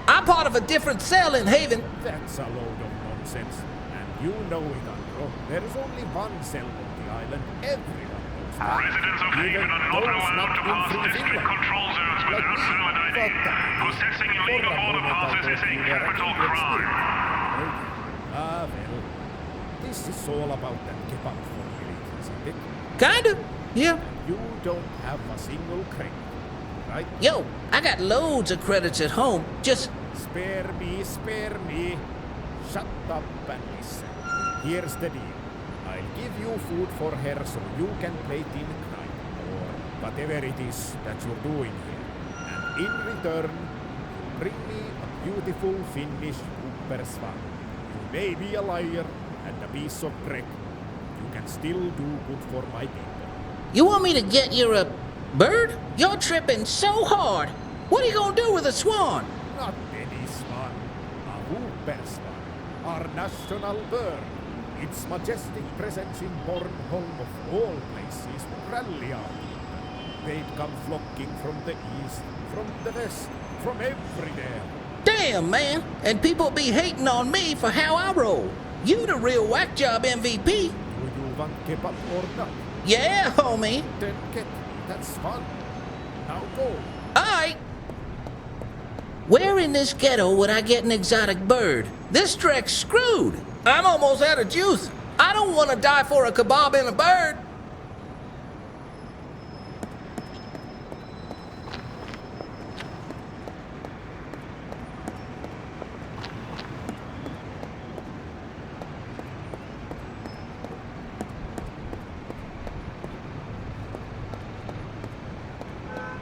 I'm part of a different cell in Haven. That's a load of nonsense. And you know it, Andro. There is only one cell on the island. Everyone knows that. Residents of Haven are not allowed to pass district control zones without valid ID. Possessing illegal border passes is a capital crime. Ah, well. This is all about that kebab for the elite, isn't it? Kind of, yeah. You don't have a single credit, right? Yo, I got loads of credits at home. Just spare me. Shut up and listen. Here's the deal. I'll give you food for her so you can play tin knife or whatever it is that you're doing here. And in return, you bring me a beautiful Finnish Cooperswan. You may be a liar and a piece of dreck. You can still do good for my people. you want me to get you a bird? You're tripping so hard. What are you gonna do with a swan? Not any swan. A Cooperswan. Our national bird. Its majestic presence in Bornholm of all places would rally our people. They'd come flocking from the east, from the west, from everywhere. Damn, man. And people be hating on me for how I roll. You the real whack job MVP. Do you want kebab or not? Yeah, homie. Then get me. That's fun. Now go. Alright. Where in this ghetto would I get an exotic bird? This Trek's screwed. I'm almost out of juice. I don't want to die for a kebab and a bird.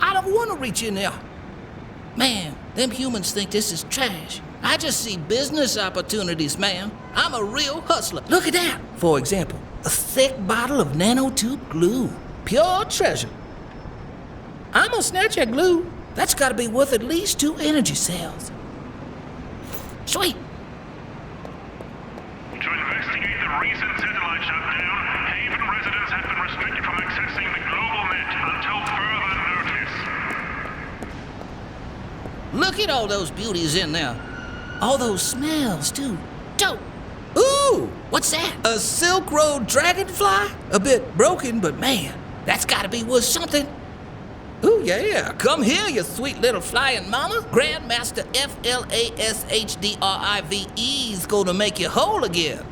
I don't want to reach in there. Man, them humans think this is trash. I just see business opportunities, man. I'm a real hustler. Look at that. For example, a thick bottle of nanotube glue. Pure treasure. I'm gonna snatch that glue. That's gotta be worth at least 2 energy cells. Sweet. To investigate the recent satellite shutdown, Haven residents have been restricted from accessing the global net until further notice. Look at all those beauties in there. All those smells, too. Dope. Ooh, what's that? A Silk Road dragonfly? A bit broken, but man, that's gotta be worth something. Ooh, yeah. Come here, you sweet little flying mama. Grandmaster FLASHDRIVE's gonna make you whole again.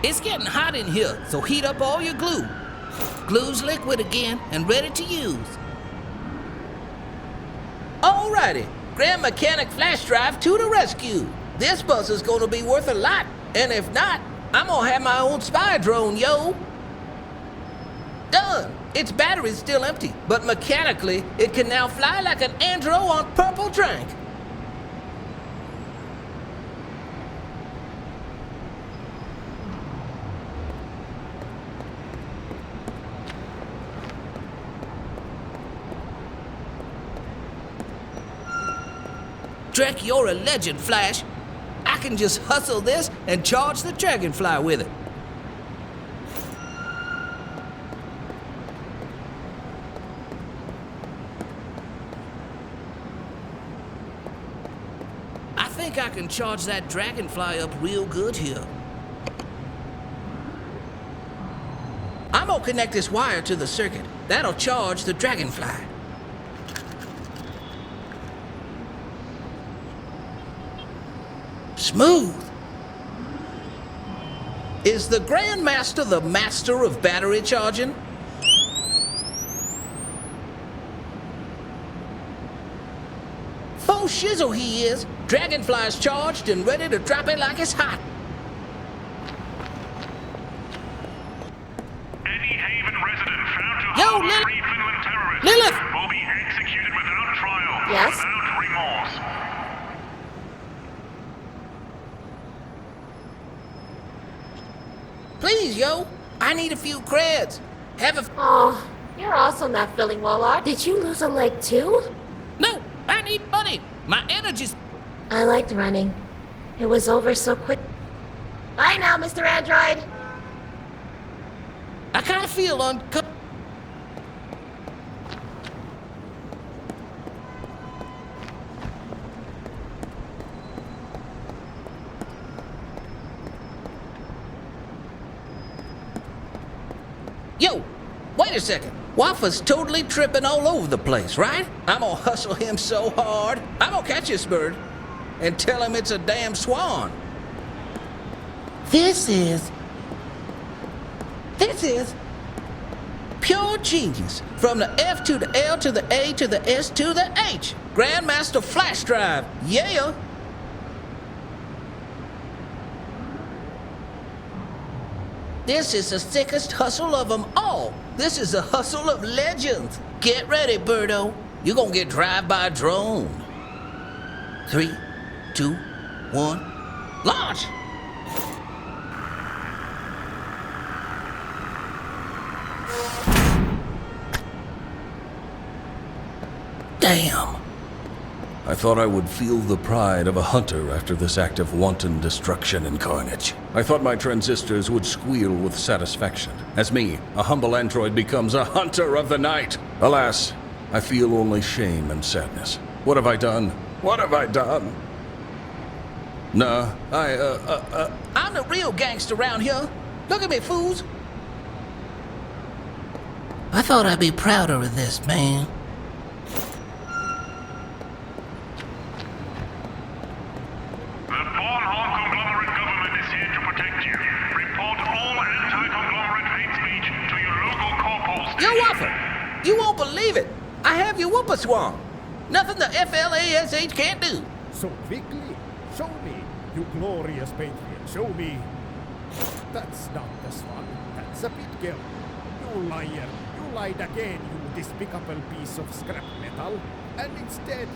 It's getting hot in here, so heat up all your glue. Glue's liquid again and ready to use. Alrighty, Grand Mechanic Flash Drive to the rescue. This bus is gonna be worth a lot, and if not, I'm gonna have my own spy drone, yo. Done. Its battery's still empty, but mechanically, it can now fly like an andro on purple drink. Drek, you're a legend, Flash. I can just hustle this and charge the dragonfly with it. I think I can charge that dragonfly up real good here. I'm gonna connect this wire to the circuit. That'll charge the dragonfly. Smooth. Is the Grandmaster the master of battery charging? Faux shizzle he is. Dragonfly's charged and ready to drop it like it's hot. Any Haven resident found to Yo, harbor free Finland terrorists Lilith! will be executed without trial, Yes? without remorse. Please, yo. I need a few creds. Have a... Oh, you're also not feeling well, Art. Did you lose a leg too? I need money. My energy's... I liked running. It was over so quick. Bye now, Mr. Android. I kind of feel Yo, wait a second. Waffle's totally tripping all over the place, right? I'm gonna hustle him so hard. I'm gonna catch this bird and tell him it's a damn swan. This is pure genius. From the F to the L to the A to the S to the H. Grandmaster Flash Drive. Yeah. This is the sickest hustle of them all. This is the hustle of legends. Get ready, Birdo. You're gonna get drive-by drone. 3, 2, 1, launch! Damn. I thought I would feel the pride of a hunter after this act of wanton destruction and carnage. I thought my transistors would squeal with satisfaction, as me, a humble android, becomes a hunter of the night. Alas, I feel only shame and sadness. What have I done? What have I done? Nah, I'm the real gangster around here. Look at me, fools. I thought I'd be prouder of this, man. You won't believe it. I have your whooper swan. Nothing the FLASH can't do. So quickly, show me, you glorious patriot. Show me. That's not the swan. That's a pit girl. You liar. You lied again, you despicable piece of scrap metal. And instead,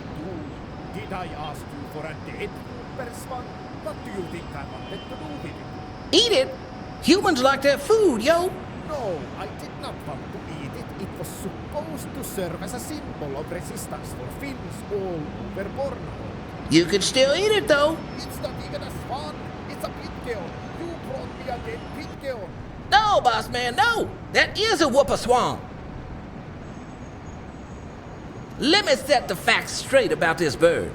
did I ask you for a dead whooper swan? What do you think I wanted to do with it? Eat it? Humans like that food, yo. No, I did not want to eat it. It was supposed to serve as a symbol of resistance for Finns all over Borneo. You could still eat it, though. It's not even a swan. It's a pitgeon. You brought me a dead pitgeon. No, boss man, no. That is a whooper swan. Let me set the facts straight about this bird.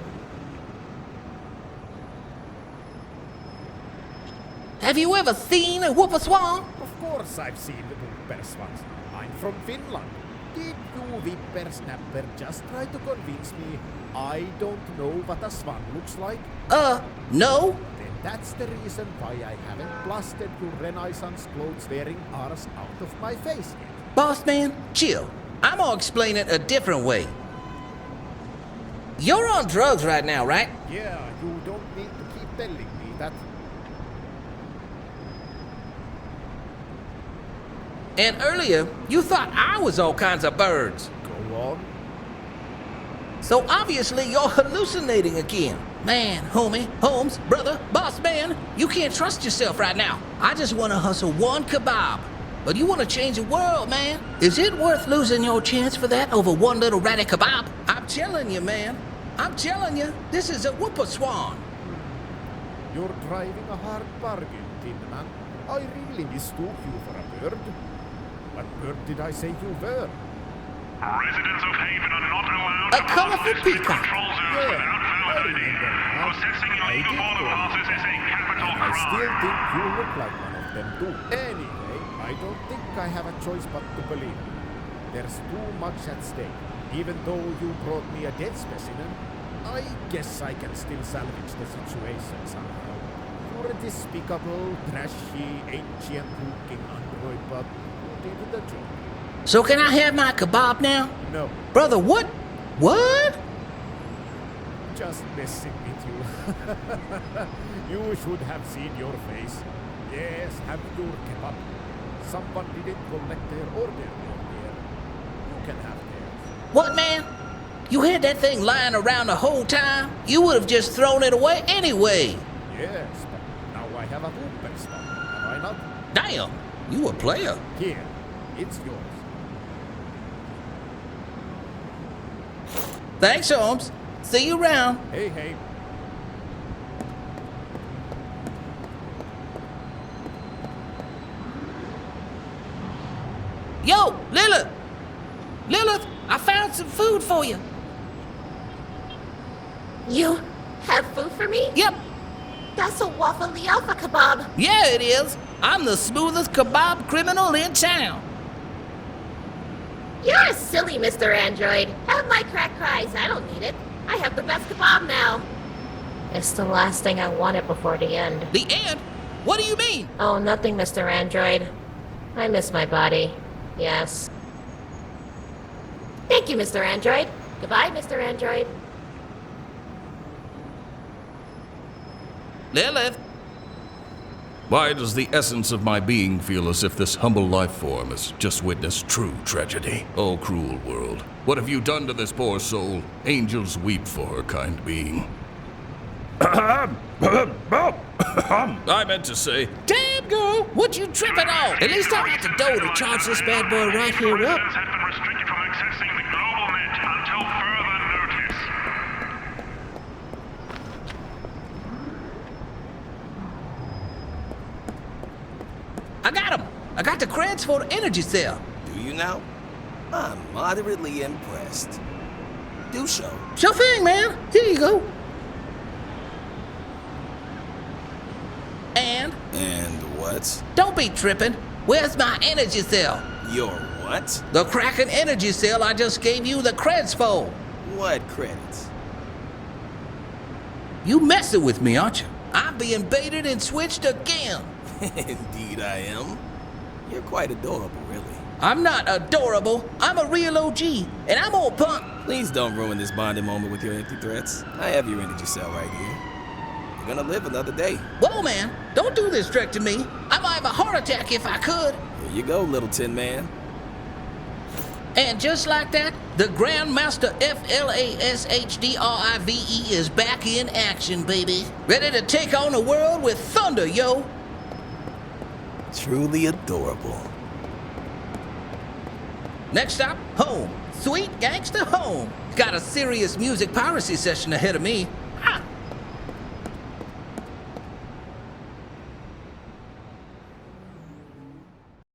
Have you ever seen a whooper swan? Of course I've seen the whooper swans. I'm from Finland. Did you whippersnapper just try to convince me I don't know what a swan looks like? No. Then that's the reason why I haven't blasted your Renaissance clothes-wearing arse out of my face yet. Boss man, chill. I'm gonna explain it a different way. You're on drugs right now, right? Yeah, you don't need to keep telling me that. And earlier, you thought I was all kinds of birds. Go on. So obviously you're hallucinating again. Man, homie, Holmes, brother, boss man, you can't trust yourself right now. I just want to hustle one kebab. But you want to change the world, man. Is it worth losing your chance for that over one little ratty kebab? I'm telling you, man. I'm telling you, this is a whooper swan. You're driving a hard bargain, Tin Man. I really mistook you for a bird. What bird did I say you were? Residents of Haven are not allowed A colorful peacock. control zones without validity. Possessing illegal border passes is a capital And I still crime. think you look like one of them too. Anyway, I don't think I have a choice but to believe you. There's too much at stake. Even though you brought me a dead specimen, I guess I can still salvage the situation somehow. You're a despicable, trashy, ancient-looking android, but you did the job. So can I have my kebab now? No, Brother, what? What? just messing with you. You should have seen your face. Yes, have your kebab. Someone didn't collect their order earlier. You can have theirs. What, man? You had that thing lying around the whole time? You would have just thrown it away anyway. Yes, but now I have a whooper swan, have I not? Damn, you a player. Here, it's yours. Thanks, Holmes. See you around. Hey. Yo, Lilith! Lilith, I found some food for you. You have food for me? Yep. That's a waffle alpha kebab. Yeah, it is. I'm the smoothest kebab criminal in town. You're a silly Mr. Android. Have my crack fries. I don't need it. I have the best kebab now. It's the last thing I wanted before the end. The end? What do you mean? Oh, nothing, Mr. Android. I miss my body. Yes. Thank you, Mr. Android. Goodbye, Mr. Android. Lilith? Why does the essence of my being feel as if this humble life form has just witnessed true tragedy? Oh, cruel world. What have you done to this poor soul? Angels weep for her kind being. I meant to say... Damn, girl! What you tripping on? At least I'm at the door to charge this bad boy right here up. Users have been restricted from accessing the global net until further notice. I got him! I got the creds for the energy cell. Do you now? I'm moderately impressed. Do show. Sure thing, man. Here you go. And what? don't be tripping. Where's my energy cell? Your what? The Kraken energy cell I just gave you the creds for. What credits? You messing with me, aren't you? I'm being baited and switched again. Indeed I am. You're quite adorable, really. I'm not adorable. I'm a real OG, and I'm all punk. Please don't ruin this bonding moment with your empty threats. I have your energy cell right here. You're gonna live another day. Whoa, man. Don't do this trick to me. I might have a heart attack if I could. Here you go, little Tin Man. And just like that, the Grandmaster FLASHDRIVE is back in action, baby. Ready to take on the world with thunder, yo. Truly adorable. Next stop, home. Sweet gangster home. Got a serious music piracy session ahead of me.